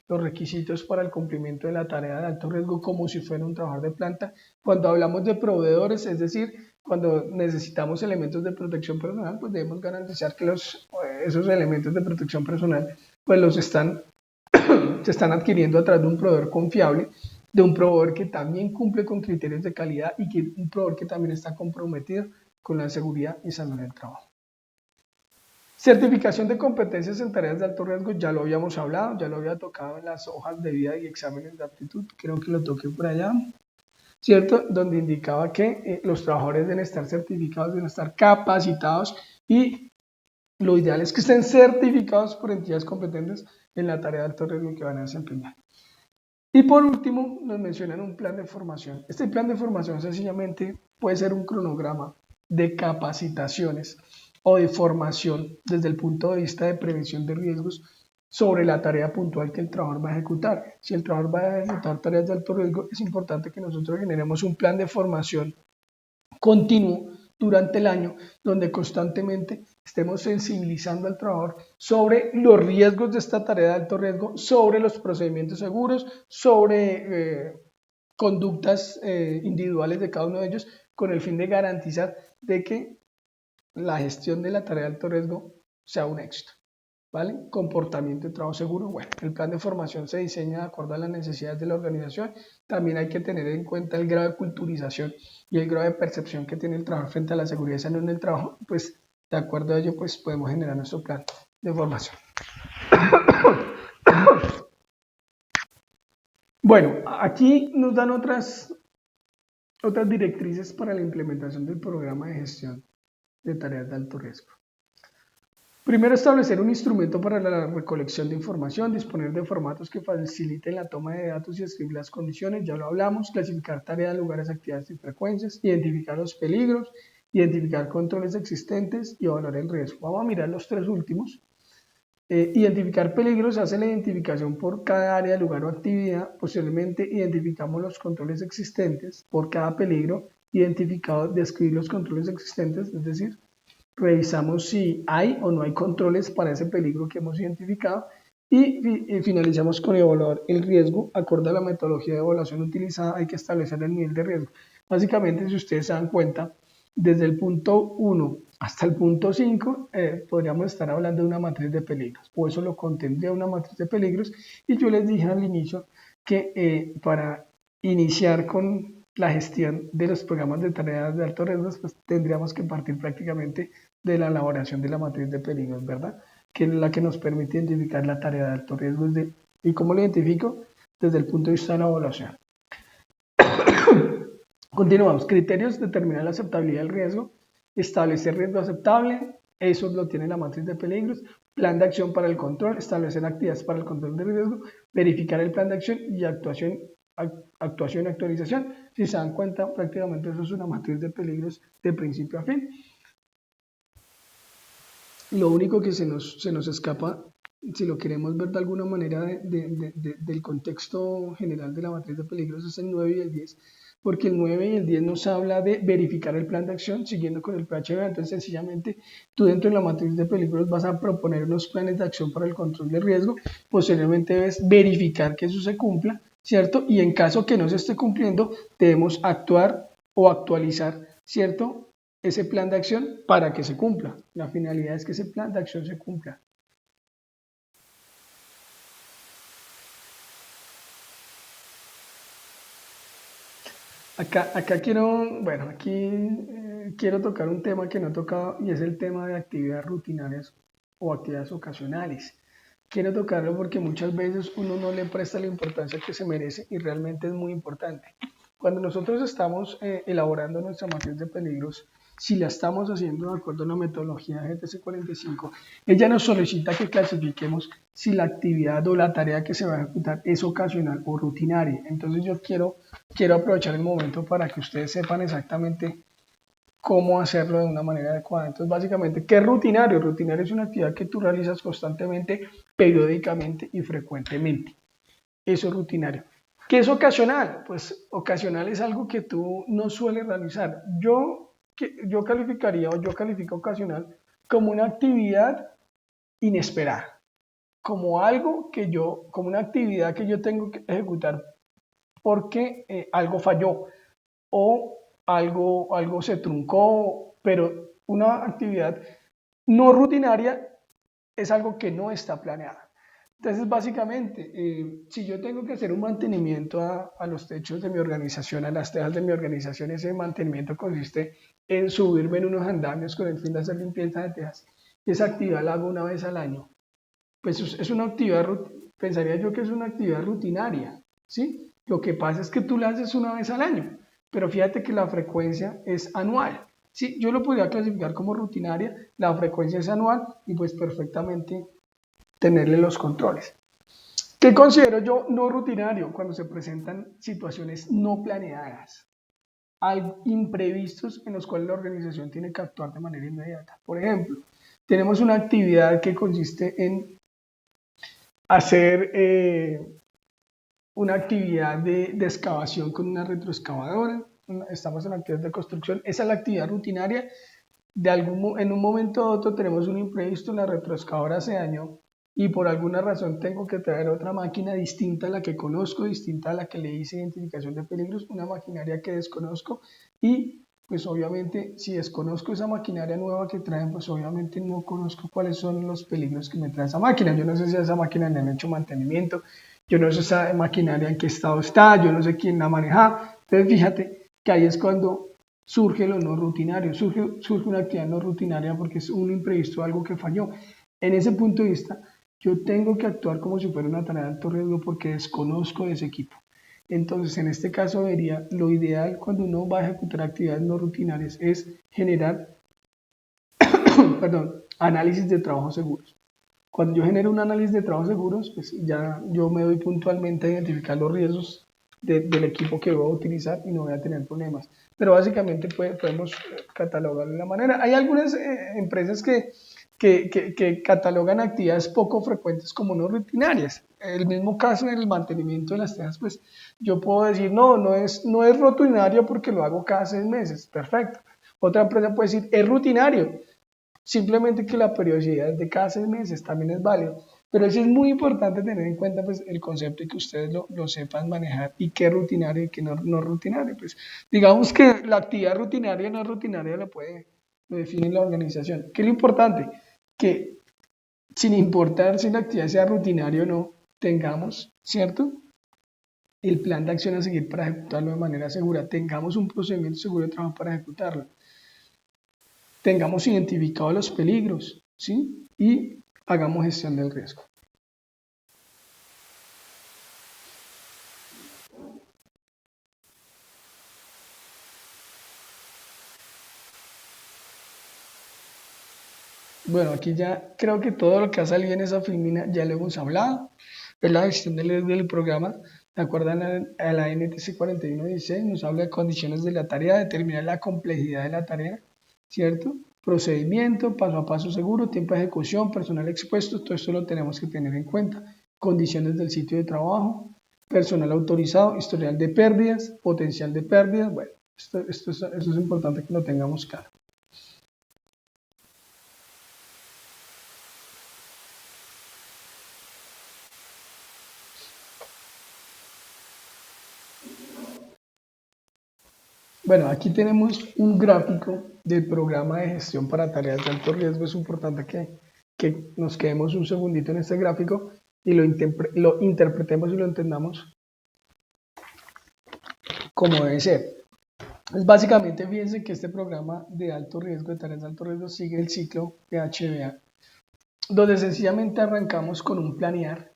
los requisitos para el cumplimiento de la tarea de alto riesgo como si fuera un trabajador de planta. Cuando hablamos de proveedores, es decir, cuando necesitamos elementos de protección personal, pues debemos garantizar que esos elementos de protección personal pues se están adquiriendo a través de un proveedor confiable, de un proveedor que también cumple con criterios de calidad y que un proveedor que también está comprometido con la seguridad y salud del trabajo. Certificación de competencias en tareas de alto riesgo, ya lo habíamos hablado, ya lo había tocado en las hojas de vida y exámenes de aptitud, creo que lo toqué por allá, ¿cierto? Donde indicaba que los trabajadores deben estar certificados, deben estar capacitados y lo ideal es que estén certificados por entidades competentes en la tarea de alto riesgo que van a desempeñar. Y por último, nos mencionan un plan de formación. Este plan de formación sencillamente puede ser un cronograma de capacitaciones o de formación desde el punto de vista de prevención de riesgos sobre la tarea puntual que el trabajador va a ejecutar. Si el trabajador va a ejecutar tareas de alto riesgo, es importante que nosotros generemos un plan de formación continuo durante el año, donde constantemente estemos sensibilizando al trabajador sobre los riesgos de esta tarea de alto riesgo, sobre los procedimientos seguros, sobre conductas individuales de cada uno de ellos, con el fin de garantizar de que la gestión de la tarea de alto riesgo sea un éxito. ¿Vale? Comportamiento de trabajo seguro. Bueno, el plan de formación se diseña de acuerdo a las necesidades de la organización. También hay que tener en cuenta el grado de culturización y el grado de percepción que tiene el trabajador frente a la seguridad y salud en el trabajo. Pues de acuerdo a ello, pues podemos generar nuestro plan de formación. Bueno, aquí nos dan otras directrices para la implementación del programa de gestión de tareas de alto riesgo. Primero, establecer un instrumento para la recolección de información, disponer de formatos que faciliten la toma de datos y escribir las condiciones, ya lo hablamos, clasificar tareas, lugares, actividades y frecuencias, identificar los peligros, identificar controles existentes y evaluar el riesgo. Vamos a mirar los tres últimos. Identificar peligros, hace la identificación por cada área, lugar o actividad. Posteriormente, identificamos los controles existentes por cada peligro identificado, describir los controles existentes, es decir, revisamos si hay o no hay controles para ese peligro que hemos identificado y finalizamos con evaluar el riesgo. Acorde a la metodología de evaluación utilizada, hay que establecer el nivel de riesgo. Básicamente, si ustedes se dan cuenta, desde el punto 1 hasta el punto 5 podríamos estar hablando de una matriz de peligros, o eso lo contendría una matriz de peligros, y yo les dije al inicio que para iniciar con la gestión de los programas de tareas de alto riesgo, pues tendríamos que partir prácticamente de la elaboración de la matriz de peligros, ¿verdad? Que es la que nos permite identificar la tarea de alto riesgo. ¿Y cómo lo identifico? Desde el punto de vista de la evaluación. Continuamos. Criterios: determinar la aceptabilidad del riesgo, establecer riesgo aceptable, eso lo tiene la matriz de peligros, plan de acción para el control, establecer actividades para el control de riesgo, verificar el plan de acción y actuación, actualización. Si se dan cuenta, prácticamente eso es una matriz de peligros de principio a fin. Lo único que se nos escapa, si lo queremos ver de alguna manera del contexto general de la matriz de peligros, es el 9 y el 10, porque el 9 y el 10 nos habla de verificar el plan de acción siguiendo con el PHB. Entonces, sencillamente, tú dentro de la matriz de peligros vas a proponer unos planes de acción para el control de riesgo, posteriormente debes verificar que eso se cumpla, ¿cierto? Y en caso que no se esté cumpliendo, debemos actuar o actualizar, ¿cierto?, ese plan de acción para que se cumpla. La finalidad es que ese plan de acción se cumpla. Acá quiero, bueno, aquí quiero tocar un tema que no he tocado y es el tema de actividades rutinarias o actividades ocasionales. Quiero tocarlo porque muchas veces uno no le presta la importancia que se merece y realmente es muy importante. Cuando nosotros estamos elaborando nuestra matriz de peligros, si la estamos haciendo de acuerdo a la metodología GTC 45, ella nos solicita que clasifiquemos si la actividad o la tarea que se va a ejecutar es ocasional o rutinaria. Entonces yo quiero aprovechar el momento para que ustedes sepan exactamente cómo hacerlo de una manera adecuada. Entonces, básicamente, ¿qué es rutinario? Rutinario es una actividad que tú realizas constantemente, periódicamente y frecuentemente. Eso es rutinario. ¿Qué es ocasional? Pues ocasional es algo que tú no sueles realizar. Yo calificaría o yo califico ocasional como una actividad inesperada, como algo que como una actividad que yo tengo que ejecutar porque algo falló o algo se truncó, pero una actividad no rutinaria es algo que no está planeada. Entonces, básicamente, si yo tengo que hacer un mantenimiento a los techos de mi organización, a las tejas de mi organización, ese mantenimiento consiste en subirme en unos andamios con el fin de hacer limpieza de tejas. Y esa actividad la hago una vez al año. Pues es una actividad, pensaría yo que es una actividad rutinaria, ¿sí? Lo que pasa es que tú la haces una vez al año, pero fíjate que la frecuencia es anual. Sí, yo lo podría clasificar como rutinaria, la frecuencia es anual y pues perfectamente tenerle los controles. ¿Qué considero yo no rutinario? Cuando se presentan situaciones no planeadas. Hay imprevistos en los cuales la organización tiene que actuar de manera inmediata. Por ejemplo, tenemos una actividad que consiste en hacer una actividad de excavación con una retroexcavadora. Estamos en actividad de construcción. Esa es la actividad rutinaria. En un momento u otro tenemos un imprevisto, la retroexcavadora se dañó y por alguna razón tengo que traer otra máquina distinta a la que conozco, distinta a la que le hice identificación de peligros, una maquinaria que desconozco y pues obviamente si desconozco esa maquinaria nueva que traen, pues obviamente no conozco cuáles son los peligros que me trae esa máquina. Yo no sé si a esa máquina le han hecho mantenimiento, yo no sé esa maquinaria en qué estado está, yo no sé quién la maneja. Entonces fíjate que ahí es cuando surge lo no rutinario, surge una actividad no rutinaria porque es un imprevisto, algo que falló. En ese punto de vista, yo tengo que actuar como si fuera una tarea de alto riesgo porque desconozco ese equipo. Entonces, en este caso, lo ideal cuando uno va a ejecutar actividades no rutinarias es generar perdón, análisis de trabajos seguros. Cuando yo genero un análisis de trabajos seguros, pues ya yo me doy puntualmente a identificar los riesgos del equipo que voy a utilizar y no voy a tener problemas. Pero básicamente podemos catalogarlo de la manera. Hay algunas empresas que catalogan actividades poco frecuentes como no rutinarias. El mismo caso en el mantenimiento de las tejas, pues yo puedo decir, no es rutinario porque lo hago cada 6 meses. Perfecto. Otra empresa puede decir, es rutinario. Simplemente que la periodicidad de cada 6 meses también es válido. Pero eso es muy importante tener en cuenta pues, el concepto y que ustedes lo sepan manejar y qué es rutinario y qué no rutinario. Pues, digamos que la actividad rutinaria y no rutinaria lo define la organización. ¿Qué es lo importante? Que sin importar si la actividad sea rutinaria o no, tengamos, ¿cierto? El plan de acción a seguir para ejecutarlo de manera segura, tengamos un procedimiento seguro de trabajo para ejecutarlo, tengamos identificados los peligros, ¿sí? Y hagamos gestión del riesgo. Bueno, aquí ya creo que todo lo que ha salido en esa filmina ya lo hemos hablado. Es la gestión del programa. ¿De acuerdo a la NTC 4116? Nos habla de condiciones de la tarea, determinar la complejidad de la tarea, ¿cierto? Procedimiento, paso a paso seguro, tiempo de ejecución, personal expuesto, todo esto lo tenemos que tener en cuenta. Condiciones del sitio de trabajo, personal autorizado, historial de pérdidas, potencial de pérdidas. Bueno, esto es importante que lo tengamos claro. Bueno, aquí tenemos un gráfico del programa de gestión para tareas de alto riesgo. Es importante que nos quedemos un segundito en este gráfico y lo interpretemos y lo entendamos como debe ser. Pues básicamente, fíjense que este programa de alto riesgo, de tareas de alto riesgo, sigue el ciclo PHBA, donde sencillamente arrancamos con un planear,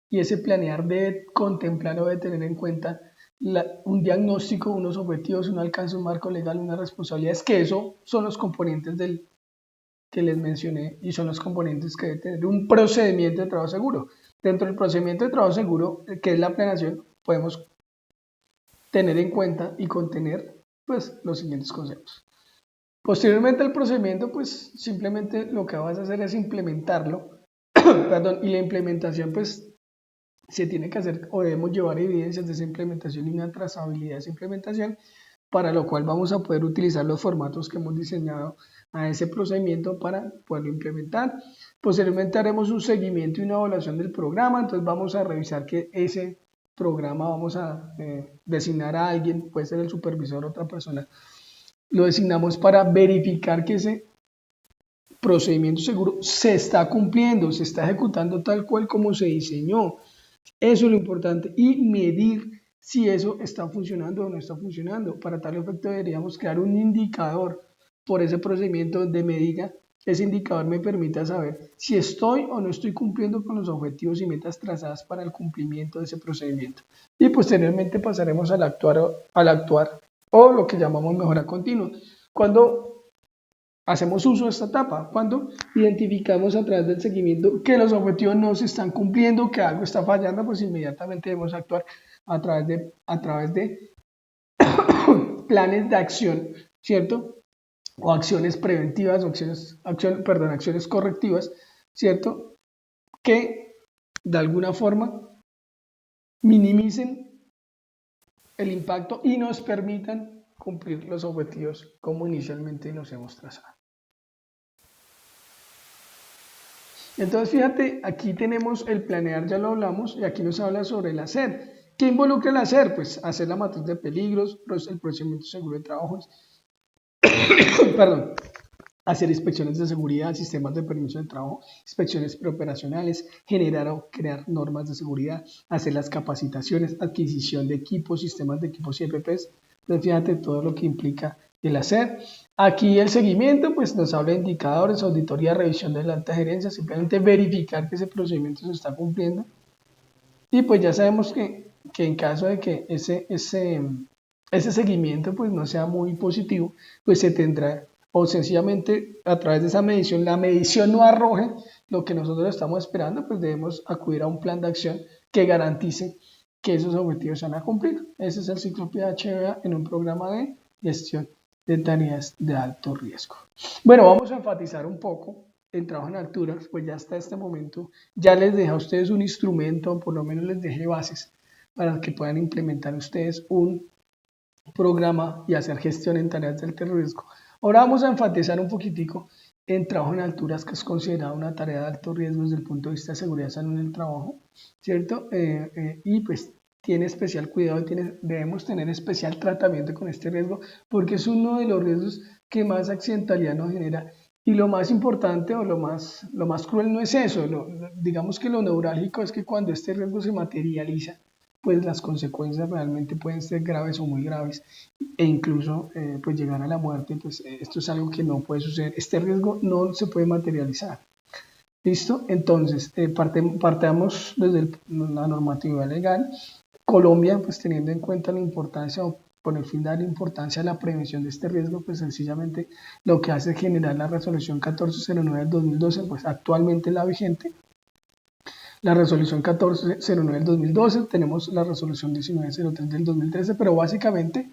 y ese planear debe contemplar o debe tener en cuenta un diagnóstico, unos objetivos, un alcance, un marco legal, unas responsabilidades, que eso son los componentes que les mencioné y son los componentes que debe tener un procedimiento de trabajo seguro. Dentro del procedimiento de trabajo seguro, que es la planeación, podemos tener en cuenta y contener pues los siguientes conceptos. Posteriormente al procedimiento, pues simplemente lo que vas a hacer es implementarlo, perdón, y la implementación pues se tiene que hacer o debemos llevar evidencias de esa implementación y una trazabilidad de esa implementación, para lo cual vamos a poder utilizar los formatos que hemos diseñado a ese procedimiento para poderlo implementar. Posteriormente haremos un seguimiento y una evaluación del programa, entonces vamos a revisar que ese programa vamos a designar a alguien, puede ser el supervisor o otra persona, lo designamos para verificar que ese procedimiento seguro se está cumpliendo, se está ejecutando tal cual como se diseñó. Eso es lo importante, y medir si eso está funcionando o no está funcionando. Para tal efecto deberíamos crear un indicador por ese procedimiento donde me diga, ese indicador me permita saber si estoy o no estoy cumpliendo con los objetivos y metas trazadas para el cumplimiento de ese procedimiento. Y posteriormente pasaremos al actuar o lo que llamamos mejora continua. Cuando hacemos uso de esta etapa, cuando identificamos a través del seguimiento que los objetivos no se están cumpliendo, que algo está fallando, pues inmediatamente debemos actuar a través de planes de acción, ¿cierto? O acciones preventivas, o acciones correctivas, ¿cierto? Que de alguna forma minimicen el impacto y nos permitan cumplir los objetivos como inicialmente nos hemos trazado. Entonces, fíjate, aquí tenemos el planear, ya lo hablamos, y aquí nos habla sobre el hacer. ¿Qué involucra el hacer? Pues hacer la matriz de peligros, el procedimiento seguro de trabajo, perdón, hacer inspecciones de seguridad, sistemas de permiso de trabajo, inspecciones preoperacionales, generar o crear normas de seguridad, hacer las capacitaciones, adquisición de equipos, sistemas de equipos y EPPs. Entonces, fíjate todo lo que implica el hacer. Aquí el seguimiento, pues nos habla de indicadores, auditoría, revisión de la alta gerencia, simplemente verificar que ese procedimiento se está cumpliendo. Y pues ya sabemos que en caso de que ese seguimiento pues no sea muy positivo, pues se tendrá, o sencillamente a través de esa medición, la medición no arroje lo que nosotros estamos esperando, pues debemos acudir a un plan de acción que garantice que esos objetivos se van a cumplir. Ese es el ciclo PHBA en un programa de gestión de tareas de alto riesgo. Bueno, vamos a enfatizar un poco el trabajo en alturas, pues ya hasta este momento ya les deja a ustedes un instrumento, por lo menos les dejé bases para que puedan implementar ustedes un programa y hacer gestión en tareas de alto riesgo. Ahora vamos a enfatizar un poquitico en trabajo en alturas, que es considerado una tarea de alto riesgo desde el punto de vista de seguridad y salud en el trabajo, ¿cierto? Y pues tiene especial cuidado, debemos tener especial tratamiento con este riesgo, porque es uno de los riesgos que más accidentalidad nos genera. Y lo más importante o lo más cruel no es eso, digamos que lo neurálgico es que cuando este riesgo se materializa, pues las consecuencias realmente pueden ser graves o muy graves, e incluso pues llegar a la muerte. Pues esto es algo que no puede suceder, este riesgo no se puede materializar. ¿Listo? Entonces, partamos desde la normativa legal. Colombia, pues teniendo en cuenta la importancia, con el fin de dar importancia a la prevención de este riesgo, pues sencillamente lo que hace es generar la resolución 1409 del 2012, pues actualmente la vigente, la resolución 1409 del 2012, tenemos la resolución 1903 del 2013, pero básicamente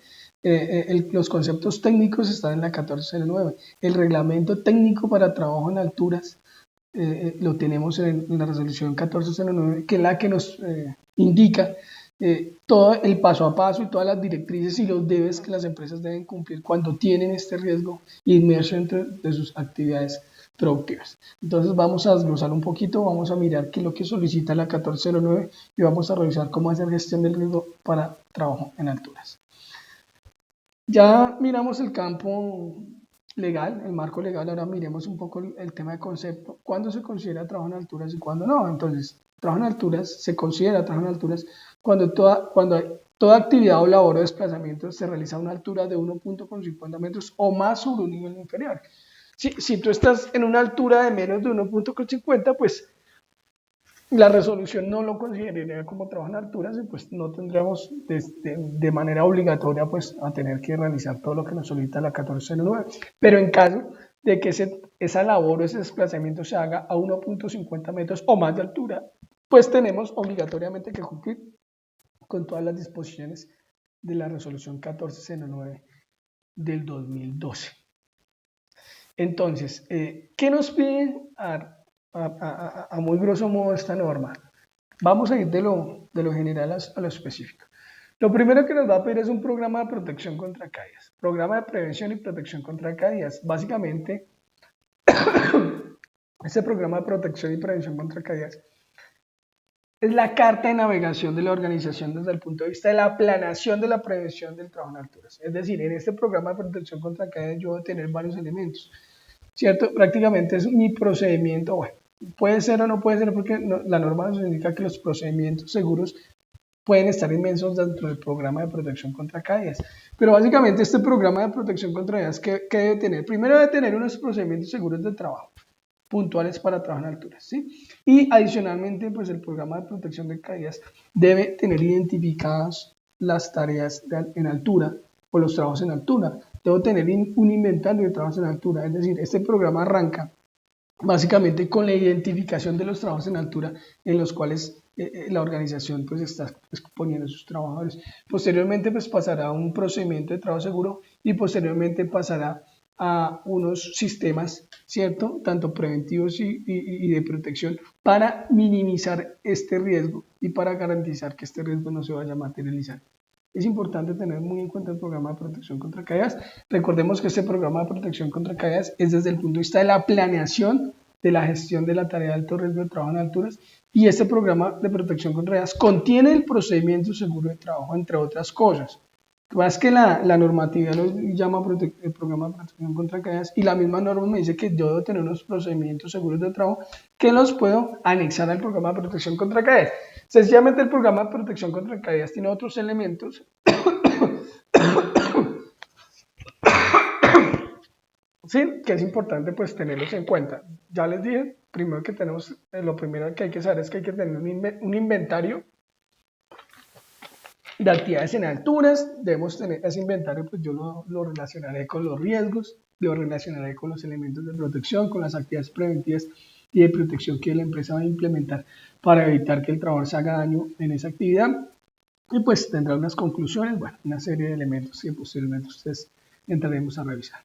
los conceptos técnicos están en la 1409. El reglamento técnico para trabajo en alturas lo tenemos en la resolución 1409, que es la que nos indica todo el paso a paso y todas las directrices y los debes que las empresas deben cumplir cuando tienen este riesgo inmerso entre de sus actividades productivas. Entonces vamos a desglosar un poquito, vamos a mirar qué es lo que solicita la 1409 y vamos a revisar cómo hacer gestión del riesgo para trabajo en alturas. Ya miramos el campo legal, el marco legal, ahora miremos un poco el tema de concepto. ¿Cuándo se considera trabajo en alturas y cuándo no? Entonces, trabajo en alturas se considera trabajo en alturas cuando toda actividad o labor o desplazamiento se realiza a una altura de 1.50 metros o más sobre un nivel inferior. Si tú estás en una altura de menos de 1.50, pues la resolución no lo consideraría como trabajo en alturas y pues no tendríamos de manera obligatoria pues a tener que realizar todo lo que nos solicita la 1409. Pero en caso de que esa labor o ese desplazamiento se haga a 1.50 metros o más de altura, pues tenemos obligatoriamente que cumplir con todas las disposiciones de la resolución 1409 del 2012. Entonces, ¿qué nos pide a muy grosso modo esta norma? Vamos a ir de lo general a lo específico. Lo primero que nos va a pedir es un programa de protección contra caídas, programa de prevención y protección contra caídas. Básicamente, este programa de protección y prevención contra caídas es la carta de navegación de la organización desde el punto de vista de la planeación de la prevención del trabajo en alturas. Es decir, en este programa de protección contra caídas yo voy a tener varios elementos, ¿cierto? Prácticamente es mi procedimiento, bueno, puede ser o no puede ser porque la norma nos indica que los procedimientos seguros pueden estar inmensos dentro del programa de protección contra caídas. Pero básicamente este programa de protección contra caídas, ¿qué debe tener? Primero debe tener unos procedimientos seguros de trabajo puntuales para trabajar en alturas, ¿sí? Y adicionalmente, pues el programa de protección de caídas debe tener identificadas las tareas en altura o los trabajos en altura. Debo tener un inventario de trabajos en altura, es decir, este programa arranca básicamente con la identificación de los trabajos en altura en los cuales la organización pues está poniendo a sus trabajadores. Posteriormente pues pasará a un procedimiento de trabajo seguro y posteriormente pasará a unos sistemas, ¿cierto? Tanto preventivos y de protección para minimizar este riesgo y para garantizar que este riesgo no se vaya a materializar. Es importante tener muy en cuenta el programa de protección contra caídas. Recordemos que este programa de protección contra caídas es desde el punto de vista de la planeación de la gestión de la tarea de alto riesgo de trabajo en alturas y este programa de protección contra caídas contiene el procedimiento seguro de trabajo, entre otras cosas. Más que la normatividad lo llama el programa de protección contra caídas y la misma norma me dice que yo debo tener unos procedimientos seguros de trabajo que los puedo anexar al programa de protección contra caídas. Sencillamente el programa de protección contra caídas tiene otros elementos sí, que es importante pues tenerlos en cuenta. Ya les dije, primero que tenemos, lo primero que hay que saber es que hay que tener un inventario de actividades en alturas. Debemos tener ese inventario, pues yo lo relacionaré con los riesgos, lo relacionaré con los elementos de protección, con las actividades preventivas y de protección que la empresa va a implementar para evitar que el trabajador se haga daño en esa actividad. Y pues tendrá unas conclusiones, bueno, una serie de elementos que posteriormente ustedes entraremos a revisar.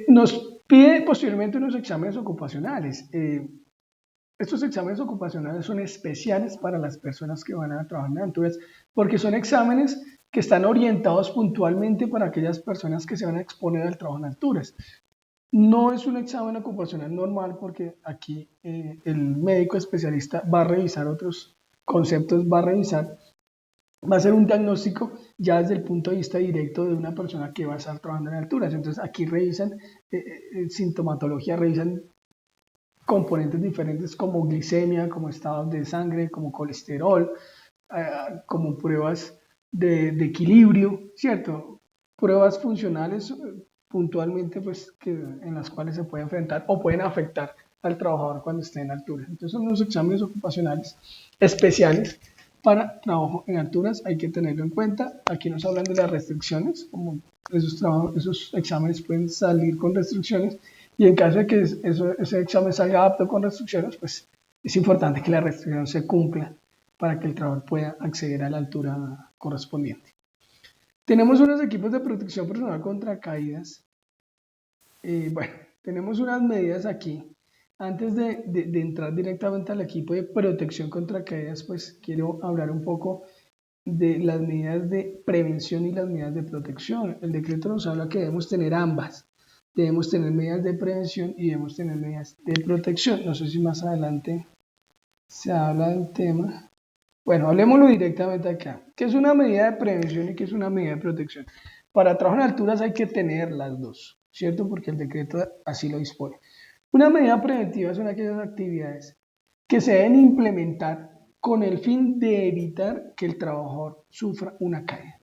Nos pide posteriormente unos exámenes ocupacionales. Estos exámenes ocupacionales son especiales para las personas que van a trabajar en alturas porque son exámenes que están orientados puntualmente para aquellas personas que se van a exponer al trabajo en alturas. No es un examen ocupacional normal porque aquí el médico especialista va a revisar otros conceptos, va a hacer un diagnóstico ya desde el punto de vista directo de una persona que va a estar trabajando en alturas. Entonces aquí revisan sintomatología, revisan componentes diferentes como glicemia, como estados de sangre, como colesterol, como pruebas de equilibrio, ¿cierto? Pruebas funcionales puntualmente pues, en las cuales se puede enfrentar o pueden afectar al trabajador cuando esté en altura. Entonces son unos exámenes ocupacionales especiales para trabajo en alturas, hay que tenerlo en cuenta. Aquí nos hablan de las restricciones, como esos exámenes pueden salir con restricciones, y en caso de que ese examen salga apto con restricciones, pues es importante que la restricción se cumpla para que el trabajador pueda acceder a la altura correspondiente. Tenemos unos equipos de protección personal contra caídas. Bueno, tenemos unas medidas aquí. Antes de entrar directamente al equipo de protección contra caídas, pues quiero hablar un poco de las medidas de prevención y las medidas de protección. El decreto nos habla que debemos tener ambas. Debemos tener medidas de prevención y debemos tener medidas de protección. No sé si más adelante se habla del tema. Bueno, hablemoslo directamente acá. ¿Qué es una medida de prevención y qué es una medida de protección? Para trabajo en alturas hay que tener las dos, ¿cierto? Porque el decreto así lo dispone. Una medida preventiva son aquellas actividades que se deben implementar con el fin de evitar que el trabajador sufra una caída.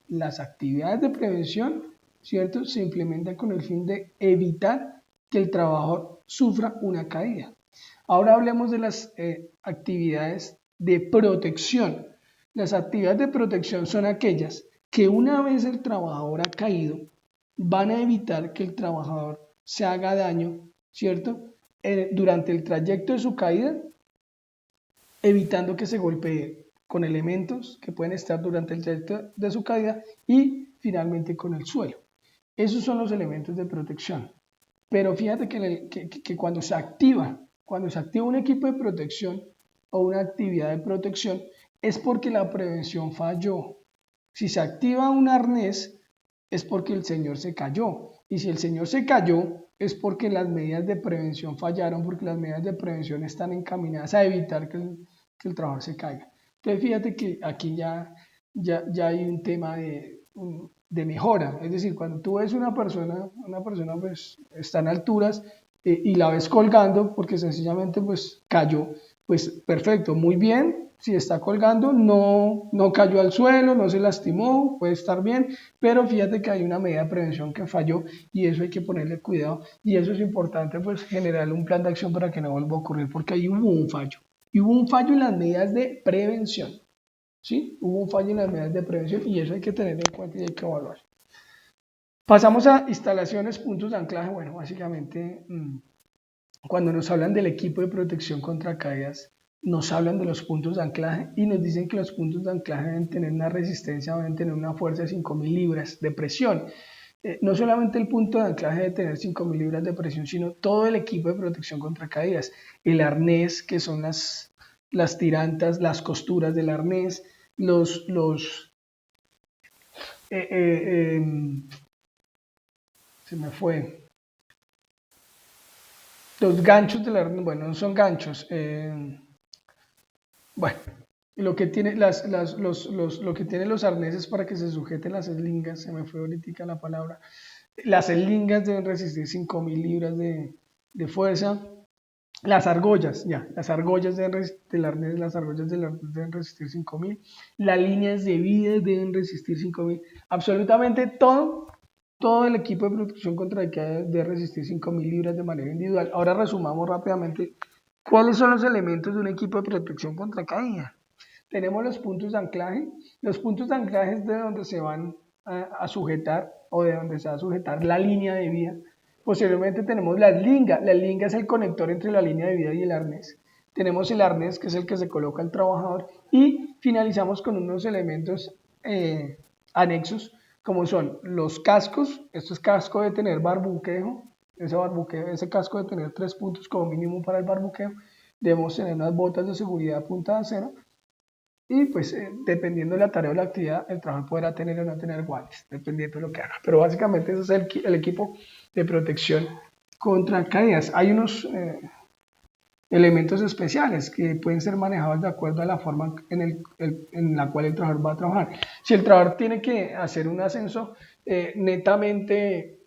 Las actividades de prevención, ¿cierto?, se implementan con el fin de evitar que el trabajador sufra una caída. Ahora hablemos de las actividades de protección. Las actividades de protección son aquellas que una vez el trabajador ha caído, van a evitar que el trabajador se haga daño, ¿cierto?, durante el trayecto de su caída, evitando que se golpee con elementos que pueden estar durante el trayecto de su caída y finalmente con el suelo. Esos son los elementos de protección. Pero fíjate que cuando se activa un equipo de protección o una actividad de protección, es porque la prevención falló. Si se activa un arnés, es porque el señor se cayó. Y si el señor se cayó, es porque las medidas de prevención fallaron, porque las medidas de prevención están encaminadas a evitar que el trabajador se caiga. Entonces fíjate que aquí ya hay un tema de mejora. Es decir, cuando tú ves una persona pues está en alturas y la ves colgando porque sencillamente pues cayó, pues perfecto, muy bien. Si está colgando, no cayó al suelo, no se lastimó, puede estar bien, pero fíjate que hay una medida de prevención que falló y eso hay que ponerle cuidado y eso es importante pues generar un plan de acción para que no vuelva a ocurrir porque ahí hubo un fallo. Y hubo un fallo en las medidas de prevención, ¿sí? Hubo un fallo en las medidas de prevención y eso hay que tener en cuenta y hay que evaluar. Pasamos a instalaciones, puntos de anclaje. Bueno, básicamente cuando nos hablan del equipo de protección contra caídas, nos hablan de los puntos de anclaje y nos dicen que los puntos de anclaje deben tener una resistencia, deben tener una fuerza de 5.000 libras de presión. No solamente el punto de anclaje debe tener 5.000 libras de presión, sino todo el equipo de protección contra caídas. El arnés, que son las tirantas, las costuras del arnés, se me fue. Los ganchos del arnés, bueno, no son ganchos. Bueno, lo que tiene lo que tienen los arneses para que se sujeten las eslingas, se me fue ahorita la palabra. Las eslingas deben resistir 5.000 libras de fuerza. Las argollas, las argollas del arnés, deben resistir 5.000. Las líneas de vida deben resistir 5.000. Absolutamente todo el equipo de protección contra caída debe resistir 5.000 libras de manera individual. Ahora resumamos rápidamente cuáles son los elementos de un equipo de protección contra caída. Tenemos los puntos de anclaje. Los puntos de anclaje es de donde se van a sujetar o de donde se va a sujetar la línea de vida. Posteriormente tenemos la eslinga. La eslinga es el conector entre la línea de vida y el arnés. Tenemos el arnés, que es el que se coloca el trabajador. Y finalizamos con unos elementos anexos, como son los cascos. Estos cascos deben tener barbuqueo. Ese casco debe tener 3 puntos como mínimo para el barbuqueo. Debemos tener unas botas de seguridad a punta de acero. Y pues dependiendo de la tarea o la actividad, el trabajador podrá tener o no tener guantes, dependiendo de lo que haga. Pero básicamente ese es el equipo de protección contra caídas. Hay unos elementos especiales que pueden ser manejados de acuerdo a la forma en la cual el trabajador va a trabajar. Si el trabajador tiene que hacer un ascenso netamente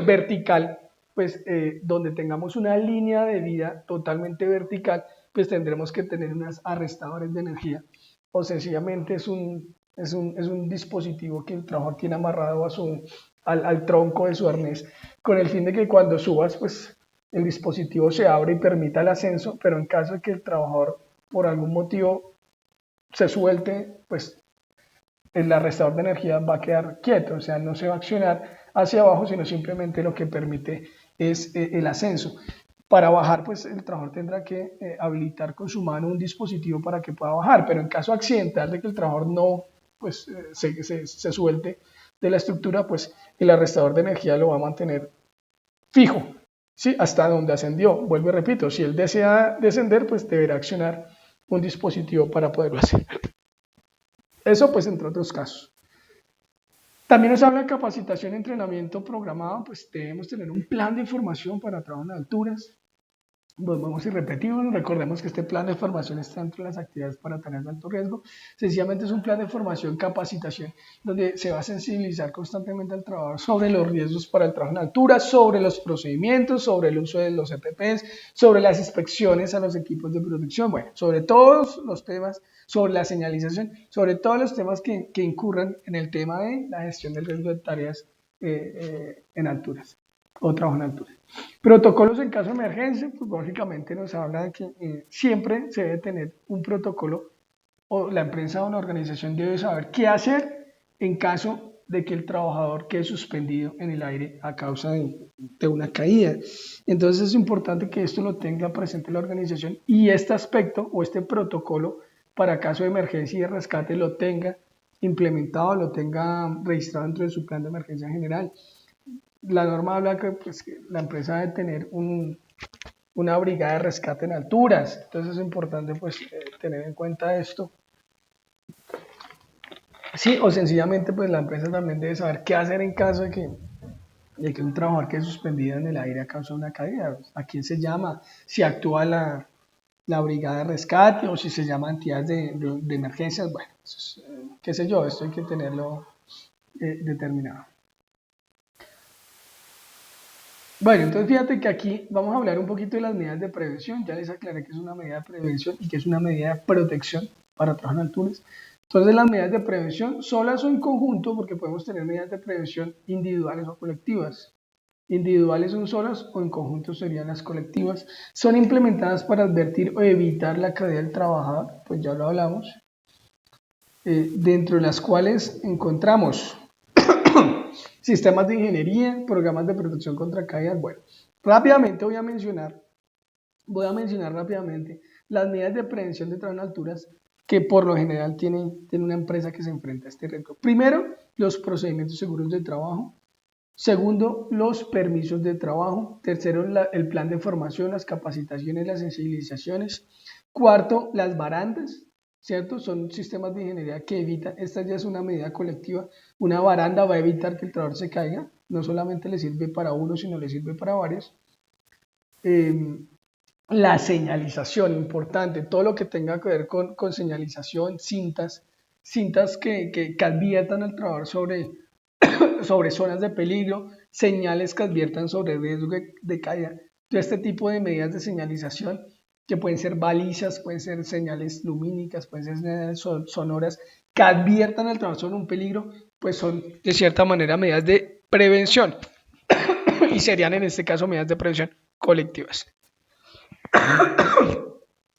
vertical, pues donde tengamos una línea de vida totalmente vertical, pues tendremos que tener unos arrestadores de energía o sencillamente es un dispositivo que el trabajador tiene amarrado al tronco de su arnés con el fin de que cuando subas pues el dispositivo se abre y permita el ascenso, pero en caso de que el trabajador por algún motivo se suelte, pues el arrestador de energía va a quedar quieto, o sea, no se va a accionar hacia abajo, sino simplemente lo que permite es el ascenso. Para bajar, pues el trabajador tendrá que habilitar con su mano un dispositivo para que pueda bajar, pero en caso accidental de que el trabajador no pues, se suelte de la estructura, pues el arrestador de energía lo va a mantener fijo, ¿sí? Hasta donde ascendió. Vuelvo y repito, si él desea descender, pues deberá accionar un dispositivo para poderlo hacer. Eso pues entre otros casos. También nos habla de capacitación y entrenamiento programado, pues debemos tener un plan de formación para trabajo en alturas. Volvemos y repetimos, recordemos que este plan de formación está entre las actividades para tareas de alto riesgo. Sencillamente es un plan de formación, capacitación, donde se va a sensibilizar constantemente al trabajador sobre los riesgos para el trabajo en altura, sobre los procedimientos, sobre el uso de los EPPs, sobre las inspecciones a los equipos de producción, bueno, sobre todos los temas, sobre la señalización, sobre todos los temas que incurran en el tema de la gestión del riesgo de tareas en alturas o trabajo en altura. Protocolos en caso de emergencia, pues básicamente nos habla de que siempre se debe tener un protocolo o la empresa o la organización debe saber qué hacer en caso de que el trabajador quede suspendido en el aire a causa de una caída. Entonces es importante que esto lo tenga presente la organización y este aspecto o este protocolo para caso de emergencia y de rescate lo tenga implementado, lo tenga registrado dentro de su plan de emergencia general. La norma habla que, pues, que la empresa debe tener una brigada de rescate en alturas, entonces es importante pues tener en cuenta esto. Sí, o sencillamente pues la empresa también debe saber qué hacer en caso de que un trabajador quede suspendido en el aire a causa de una caída. ¿A quién se llama? Si actúa la brigada de rescate o si se llama entidades de emergencias, bueno, eso es, qué sé yo, esto hay que tenerlo determinado. Bueno, entonces fíjate que aquí vamos a hablar un poquito de las medidas de prevención. Ya les aclaré que es una medida de prevención y que es una medida de protección para trabajar en alturas. Entonces las medidas de prevención solas o en conjunto, porque podemos tener medidas de prevención individuales o colectivas. Individuales son solas o en conjunto serían las colectivas. Son implementadas para advertir o evitar la caída del trabajador, pues ya lo hablamos, dentro de las cuales encontramos sistemas de ingeniería, programas de protección contra caídas. Bueno, rápidamente voy a mencionar rápidamente las medidas de prevención de trabajo en alturas que por lo general tiene una empresa que se enfrenta a este reto. Primero, los procedimientos seguros de trabajo. Segundo, los permisos de trabajo. Tercero, el plan de formación, las capacitaciones, las sensibilizaciones. Cuarto, las barandas, ¿cierto? Son sistemas de ingeniería que evitan, esta ya es una medida colectiva, una baranda va a evitar que el trabajador se caiga, no solamente le sirve para uno, sino le sirve para varios. La señalización, importante, todo lo que tenga que ver con señalización, cintas que adviertan al trabajador sobre zonas de peligro, señales que adviertan sobre riesgo de caída. Todo este tipo de medidas de señalización que pueden ser balizas, pueden ser señales lumínicas, pueden ser señales sonoras que adviertan al trabajador sobre un peligro, pues son de cierta manera medidas de prevención y serían en este caso medidas de prevención colectivas.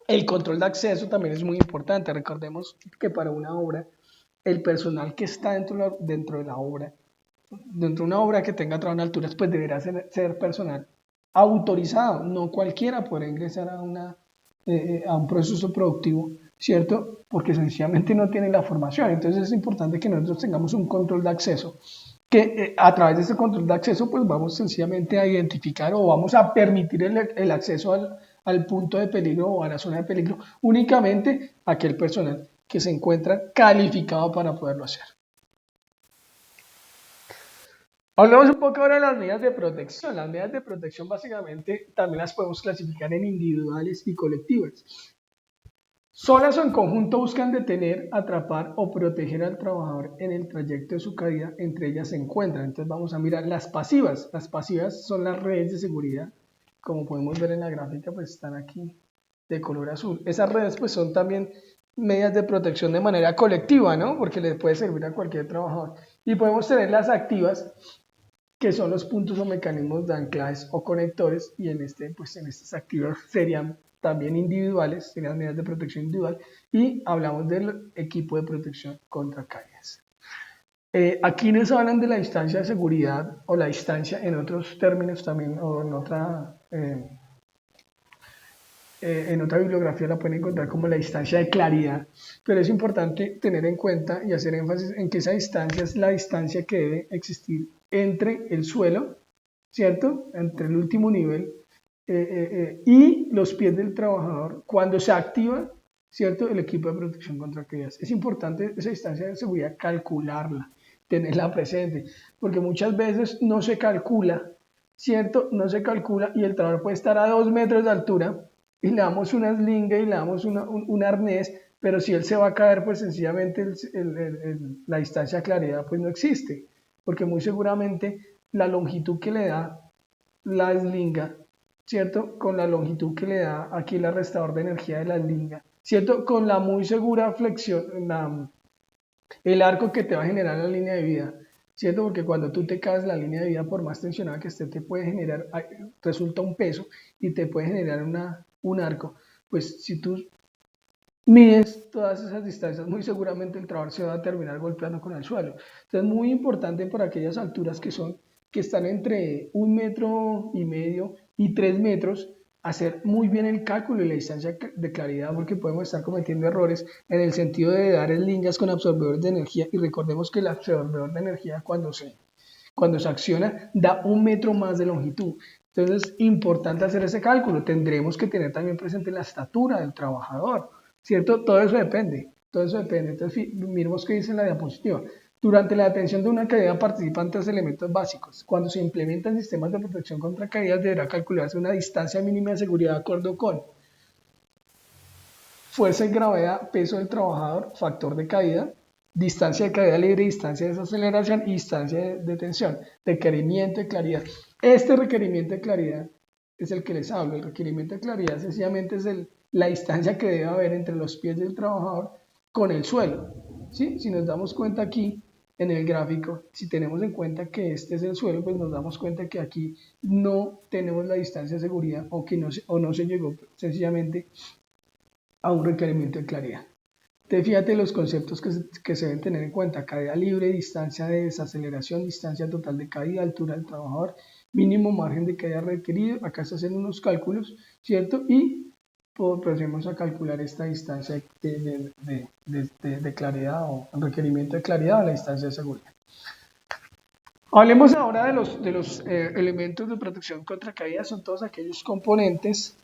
El control de acceso también es muy importante. Recordemos que para una obra, el personal que está dentro de la obra, dentro de una obra que tenga trabajo en alturas, pues deberá ser personal autorizado. No cualquiera podrá ingresar a un proceso productivo, ¿cierto? Porque sencillamente no tiene la formación. Entonces es importante que nosotros tengamos un control de acceso, que a través de ese control de acceso pues vamos sencillamente a identificar o vamos a permitir el acceso al punto de peligro o a la zona de peligro únicamente a aquel personal que se encuentra calificado para poderlo hacer. Hablamos un poco ahora de las medidas de protección. Las medidas de protección básicamente también las podemos clasificar en individuales y colectivas. Solas o en conjunto buscan detener, atrapar o proteger al trabajador en el trayecto de su caída, entre ellas se encuentran. Entonces vamos a mirar las pasivas. Las pasivas son las redes de seguridad, como podemos ver en la gráfica, pues están aquí de color azul. Esas redes pues son también medidas de protección de manera colectiva, ¿no? Porque le puede servir a cualquier trabajador. Y podemos tener las activas, que son los puntos o mecanismos de anclajes o conectores, y en estas activas serían también individuales, tiene las medidas de protección individual, y hablamos del equipo de protección contra caídas. Aquí nos hablan de la distancia de seguridad o la distancia en otros términos también, o en otra bibliografía la pueden encontrar como la distancia de claridad, pero es importante tener en cuenta y hacer énfasis en que esa distancia es la distancia que debe existir entre el suelo, ¿cierto? Entre el último nivel y los pies del trabajador cuando se activa, ¿cierto? El equipo de protección contra caídas. Es importante esa distancia de seguridad calcularla, tenerla presente, porque muchas veces no se calcula, ¿cierto? No se calcula y el trabajador puede estar a 2 metros de altura y le damos una slinga y le damos un arnés, pero si él se va a caer, pues sencillamente la distancia de claridad pues no existe, porque muy seguramente la longitud que le da la slinga, ¿cierto? Con la longitud que le da aquí el arrestador de energía de la slinga, ¿cierto? Con la muy segura flexión, el arco que te va a generar la línea de vida, ¿cierto? Porque cuando tú te caes, la línea de vida, por más tensionada que esté, te puede generar, resulta un peso y te puede generar un arco. Pues si tú mides todas esas distancias, muy seguramente el trabajador se va a terminar golpeando con el suelo. Entonces, muy importante por aquellas alturas que están entre 1,5 metros y 3 metros, hacer muy bien el cálculo y la distancia de claridad, porque podemos estar cometiendo errores en el sentido de dar lingas con absorbedores de energía, y recordemos que el absorbedor de energía cuando se acciona da 1 metro más de longitud. Entonces es importante hacer ese cálculo. Tendremos que tener también presente la estatura del trabajador, ¿cierto? Todo eso depende. Entonces miremos qué dice en la diapositiva. Durante la detención de una caída participan 3 elementos básicos. Cuando se implementan sistemas de protección contra caídas, deberá calcularse una distancia mínima de seguridad de acuerdo con fuerza y gravedad, peso del trabajador, factor de caída, distancia de caída libre, distancia de desaceleración y distancia de tensión. Requerimiento de claridad. Este requerimiento de claridad es el que les hablo. El requerimiento de claridad sencillamente es la distancia que debe haber entre los pies del trabajador con el suelo. ¿Sí? Si nos damos cuenta aquí en el gráfico, si tenemos en cuenta que este es el suelo, pues nos damos cuenta que aquí no tenemos la distancia de seguridad o no se llegó sencillamente a un requerimiento de claridad. Entonces, fíjate los conceptos que se deben tener en cuenta: caída libre, distancia de desaceleración, distancia total de caída, altura del trabajador, mínimo margen de caída requerido. Acá se hacen unos cálculos, ¿cierto? Y procedemos a calcular esta distancia de claridad o requerimiento de claridad o la distancia de seguridad. Hablemos ahora de los elementos de protección contra caída. Son todos aquellos componentes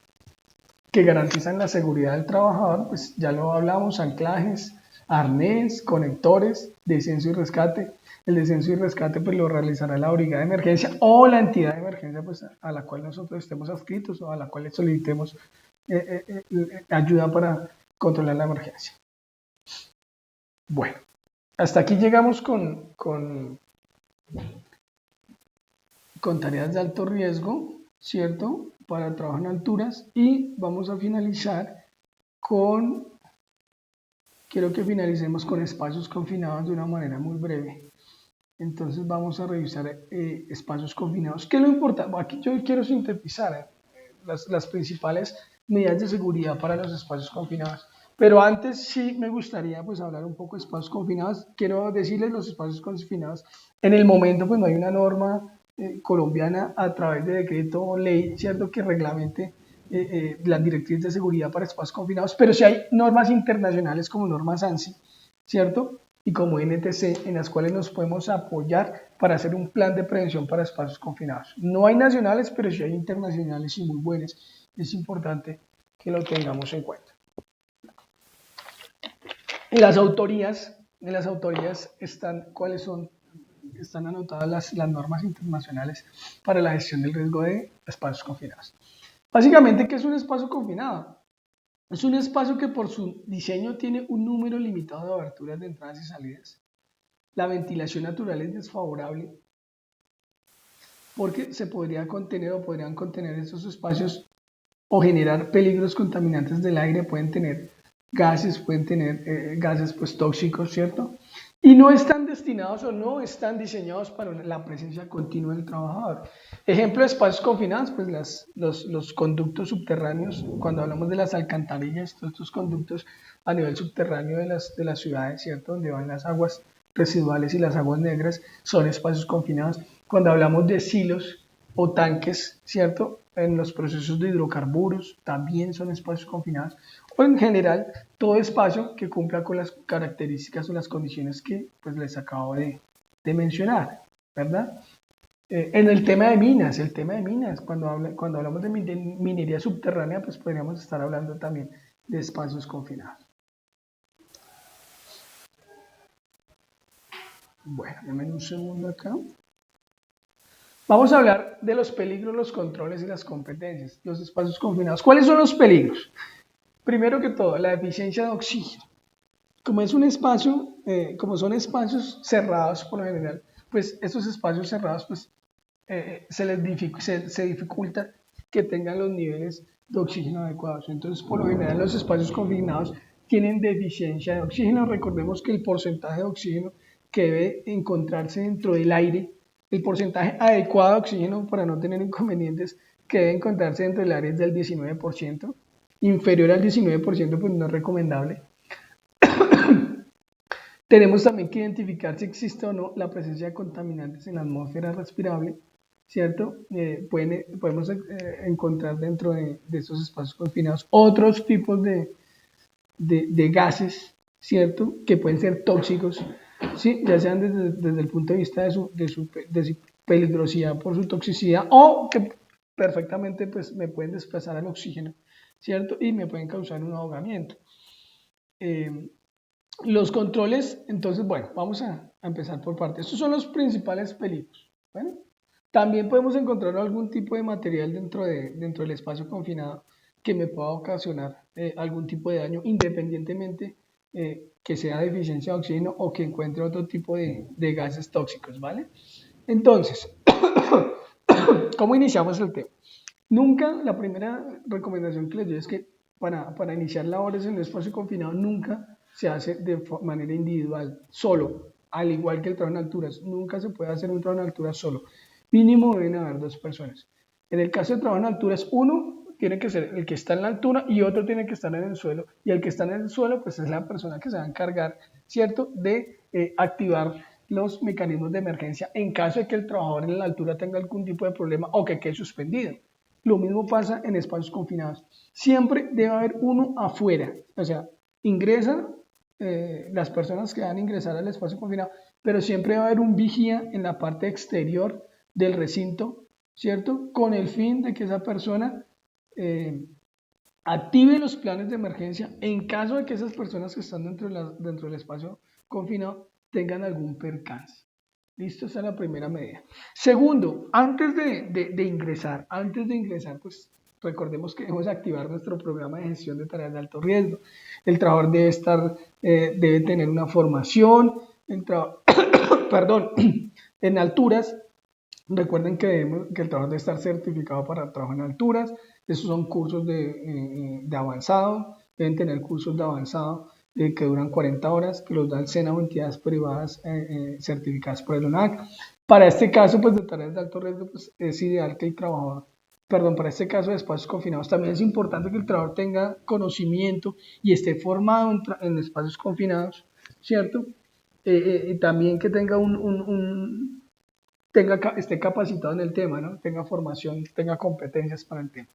que garantizan la seguridad del trabajador. Pues ya lo hablamos: anclajes, arnés, conectores, descenso y rescate. El descenso y rescate pues lo realizará la brigada de emergencia o la entidad de emergencia pues a la cual nosotros estemos adscritos o a la cual le solicitemos ayuda para controlar la emergencia. Bueno, hasta aquí llegamos con tareas de alto riesgo, ¿cierto? Para el trabajo en alturas, y vamos a finalizar quiero que finalicemos con espacios confinados de una manera muy breve. Entonces vamos a revisar espacios confinados. ¿Qué es lo importante? Aquí yo quiero sintetizar las principales medidas de seguridad para los espacios confinados. Pero antes sí me gustaría pues hablar un poco de espacios confinados. Quiero decirles los espacios confinados. En el momento pues no hay una norma colombiana a través de decreto o ley, ¿cierto?, que reglamente las directrices de seguridad para espacios confinados, pero sí hay normas internacionales como normas ANSI, ¿cierto?, y como NTC, en las cuales nos podemos apoyar para hacer un plan de prevención para espacios confinados. No hay nacionales, pero sí hay internacionales y muy buenas. Es importante que lo tengamos en cuenta. En las autorías están anotadas las normas internacionales para la gestión del riesgo de espacios confinados. Básicamente, ¿qué es un espacio confinado? Es un espacio que por su diseño tiene un número limitado de aberturas de entradas y salidas. La ventilación natural es desfavorable porque se podría contener o podrían contener esos espacios o generar peligros contaminantes del aire. Pueden tener gases pues tóxicos, ¿cierto? y no están destinados o no están diseñados para la presencia continua del trabajador. Ejemplo de espacios confinados, pues los conductos subterráneos, cuando hablamos de las alcantarillas, todos estos conductos a nivel subterráneo de las ciudades, ¿cierto? Donde van las aguas residuales y las aguas negras, son espacios confinados. Cuando hablamos de silos o tanques, ¿cierto? En los procesos de hidrocarburos también son espacios confinados. O en general, todo espacio que cumpla con las características o las condiciones que pues, les acabo de mencionar, ¿verdad? En el tema de minas, cuando hablamos de minería subterránea, pues podríamos estar hablando también de espacios confinados. Bueno, denme un segundo acá. Vamos a hablar de los peligros, los controles y las competencias, los espacios confinados. ¿Cuáles son los peligros? Primero que todo, la deficiencia de oxígeno. Como es un espacio, como son espacios cerrados por lo general, pues estos espacios cerrados pues se dificulta que tengan los niveles de oxígeno adecuados. Entonces, por lo general, los espacios confinados tienen deficiencia de oxígeno. Recordemos que el porcentaje de oxígeno que debe encontrarse dentro del aire, el porcentaje adecuado de oxígeno para no tener inconvenientes que debe encontrarse dentro del aire es del 19%. Inferior al 19%, pues no es recomendable. Tenemos también que identificar si existe o no la presencia de contaminantes en la atmósfera respirable, ¿cierto? Podemos encontrar dentro de estos espacios confinados otros tipos de gases, ¿cierto? Que pueden ser tóxicos, ¿sí? Ya sean desde el punto de vista de su peligrosidad por su toxicidad o que perfectamente pues, me pueden desplazar al oxígeno, ¿cierto? Y me pueden causar un ahogamiento. Los controles, entonces, bueno, vamos a empezar por partes. Estos son los principales peligros. Bueno, también podemos encontrar algún tipo de material dentro del espacio confinado que me pueda ocasionar algún tipo de daño, independientemente que sea deficiencia de oxígeno o que encuentre otro tipo de gases tóxicos, ¿vale? Entonces, ¿cómo iniciamos el tema? Nunca, la primera recomendación que les doy es que para iniciar labores en un espacio confinado nunca se hace de manera individual, solo, al igual que el trabajo en alturas. Nunca se puede hacer un trabajo en alturas solo. Mínimo deben haber dos personas. En el caso de trabajo en alturas, uno tiene que ser el que está en la altura y otro tiene que estar en el suelo. Y el que está en el suelo, pues es la persona que se va a encargar, ¿cierto?, de activar los mecanismos de emergencia en caso de que el trabajador en la altura tenga algún tipo de problema o que quede suspendido. Lo mismo pasa en espacios confinados. Siempre debe haber uno afuera, o sea, ingresan las personas que van a ingresar al espacio confinado, pero siempre va a haber un vigía en la parte exterior del recinto, ¿cierto? Con el fin de que esa persona active los planes de emergencia en caso de que esas personas que están dentro del espacio confinado tengan algún percance. Listo, esa es la primera medida. Segundo, antes de ingresar, pues recordemos que debemos activar nuestro programa de gestión de tareas de alto riesgo. El trabajador debe tener una formación, perdón, en alturas. Recuerden que el trabajador debe estar certificado para trabajo en alturas. Esos son cursos de avanzado, deben tener cursos de avanzado que duran 40 horas, que los da el SENA o entidades privadas certificadas por el ONAC. Para este caso, pues de tareas de alto riesgo, pues es ideal que el trabajador, para este caso de espacios confinados, también es importante que el trabajador tenga conocimiento y esté formado en espacios confinados, ¿cierto? Y también que tenga esté capacitado en el tema, ¿no? Tenga formación, tenga competencias para el tema.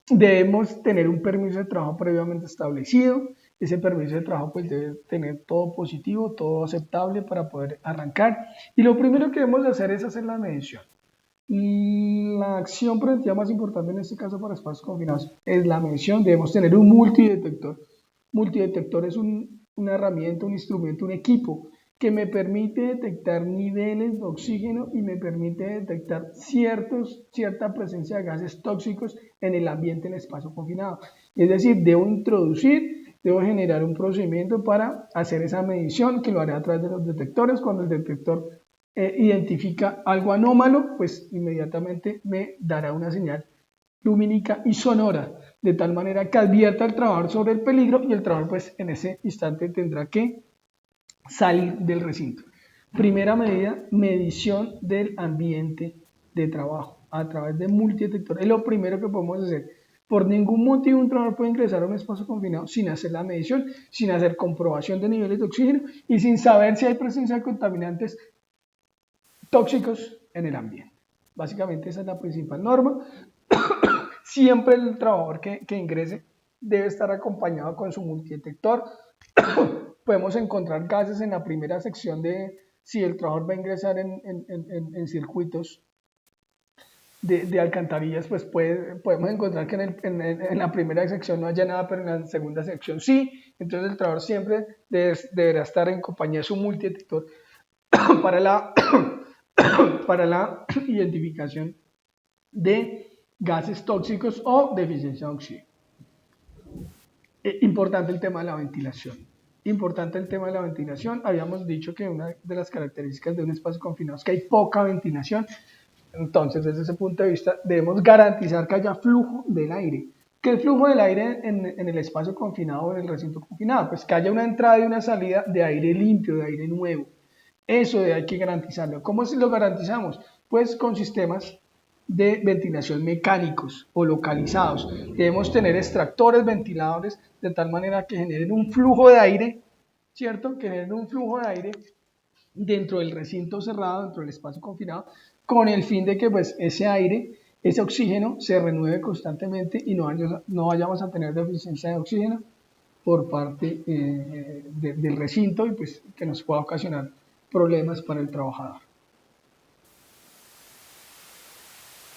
Debemos tener un permiso de trabajo previamente establecido. Ese permiso de trabajo pues debe tener todo positivo, todo aceptable para poder arrancar. Y lo primero que debemos hacer es hacer la medición. La acción preventiva más importante en este caso para espacios confinados es la medición. Debemos tener un multidetector. Multidetector es una herramienta, un instrumento, un equipo que me permite detectar niveles de oxígeno y me permite detectar cierta presencia de gases tóxicos en el ambiente en el espacio confinado. Es decir, debo generar un procedimiento para hacer esa medición que lo haré a través de los detectores. Cuando el detector identifica algo anómalo, pues inmediatamente me dará una señal lumínica y sonora, de tal manera que advierta al trabajador sobre el peligro y el trabajador pues en ese instante tendrá que salir del recinto. Primera medida, medición del ambiente de trabajo a través de multidetector. Es lo primero que podemos hacer. Por ningún motivo un trabajador puede ingresar a un espacio confinado sin hacer la medición, sin hacer comprobación de niveles de oxígeno y sin saber si hay presencia de contaminantes tóxicos en el ambiente. Básicamente esa es la principal norma. Siempre el trabajador que ingrese debe estar acompañado con su multidetector. Podemos encontrar gases en la primera sección de si el trabajador va a ingresar en circuitos de alcantarillas, pues podemos encontrar que en la primera sección no haya nada, pero en la segunda sección sí. Entonces el trabajador siempre deberá estar en compañía de su multidetector para la identificación de gases tóxicos o deficiencia de oxígeno. Importante el tema de la ventilación. Importante el tema de la ventilación. Habíamos dicho que una de las características de un espacio confinado es que hay poca ventilación. Entonces, desde ese punto de vista, debemos garantizar que haya flujo del aire. ¿Qué es flujo del aire en el espacio confinado o en el recinto confinado? Pues que haya una entrada y una salida de aire limpio, de aire nuevo. Eso hay que garantizarlo. ¿Cómo lo garantizamos? Pues con sistemas de ventilación mecánicos o localizados. Debemos tener extractores, ventiladores, de tal manera que generen un flujo de aire, ¿cierto? Que generen un flujo de aire dentro del recinto cerrado, dentro del espacio confinado, con el fin de que pues ese aire, ese oxígeno se renueve constantemente y no vayamos a tener deficiencia de oxígeno por parte del recinto y pues que nos pueda ocasionar problemas para el trabajador.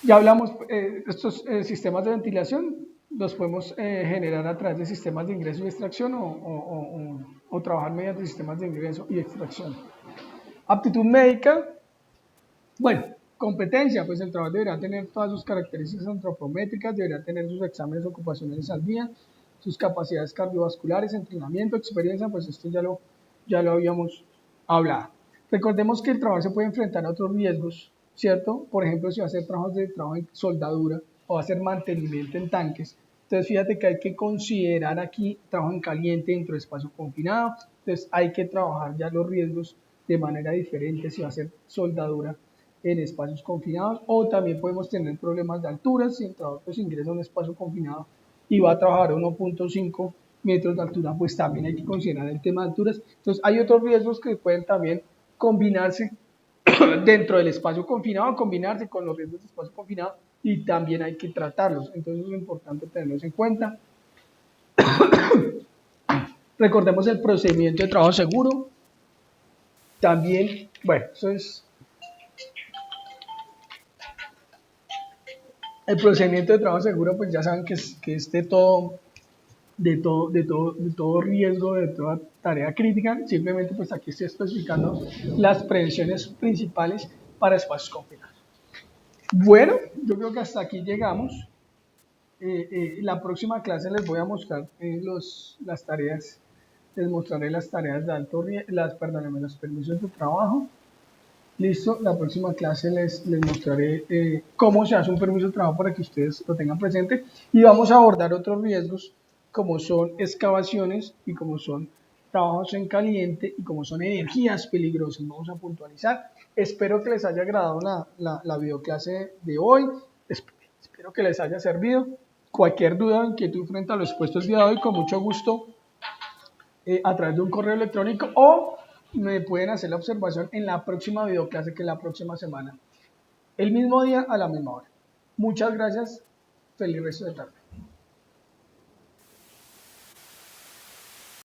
Ya hablamos, estos sistemas de ventilación los podemos generar a través de sistemas de ingreso y extracción o trabajar mediante sistemas de ingreso y extracción. Aptitud médica, bueno, competencia, pues el trabajador deberá tener todas sus características antropométricas, deberá tener sus exámenes ocupacionales al día, sus capacidades cardiovasculares, entrenamiento, experiencia, pues esto ya lo habíamos hablado. Recordemos que el trabajador se puede enfrentar a otros riesgos, ¿cierto? Por ejemplo, si va a hacer trabajo en soldadura o va a hacer mantenimiento en tanques. Entonces, fíjate que hay que considerar aquí trabajo en caliente dentro de espacio confinado. Entonces, hay que trabajar ya los riesgos de manera diferente si va a hacer soldadura en espacios confinados, o también podemos tener problemas de altura si el trabajador pues ingresa a un espacio confinado y va a trabajar a 1.5 metros de altura, pues también hay que considerar el tema de alturas. Entonces hay otros riesgos que pueden también combinarse dentro del espacio confinado, combinarse con los riesgos del espacio confinado y también hay que tratarlos. Entonces es importante tenerlos en cuenta. Recordemos el procedimiento de trabajo seguro. También, bueno, eso es el procedimiento de trabajo seguro, pues ya saben que es de todo riesgo, de toda tarea crítica. Simplemente pues aquí estoy especificando las prevenciones principales para espacios confinados. Bueno, yo creo que hasta aquí llegamos. La próxima clase les voy a mostrar las tareas, les mostraré las tareas de alto riesgo, los permisos de trabajo. Listo, la próxima clase les mostraré cómo se hace un permiso de trabajo para que ustedes lo tengan presente y vamos a abordar otros riesgos como son excavaciones y como son trabajos en caliente y como son energías peligrosas. Vamos a puntualizar. Espero que les haya agradado la videoclase de hoy. Espero que les haya servido. Cualquier duda o inquietud frente a lo expuesto el día de hoy, con mucho gusto a través de un correo electrónico o me pueden hacer la observación en la próxima videoclase que es la próxima semana. El mismo día a la misma hora. Muchas gracias. Feliz resto de tarde.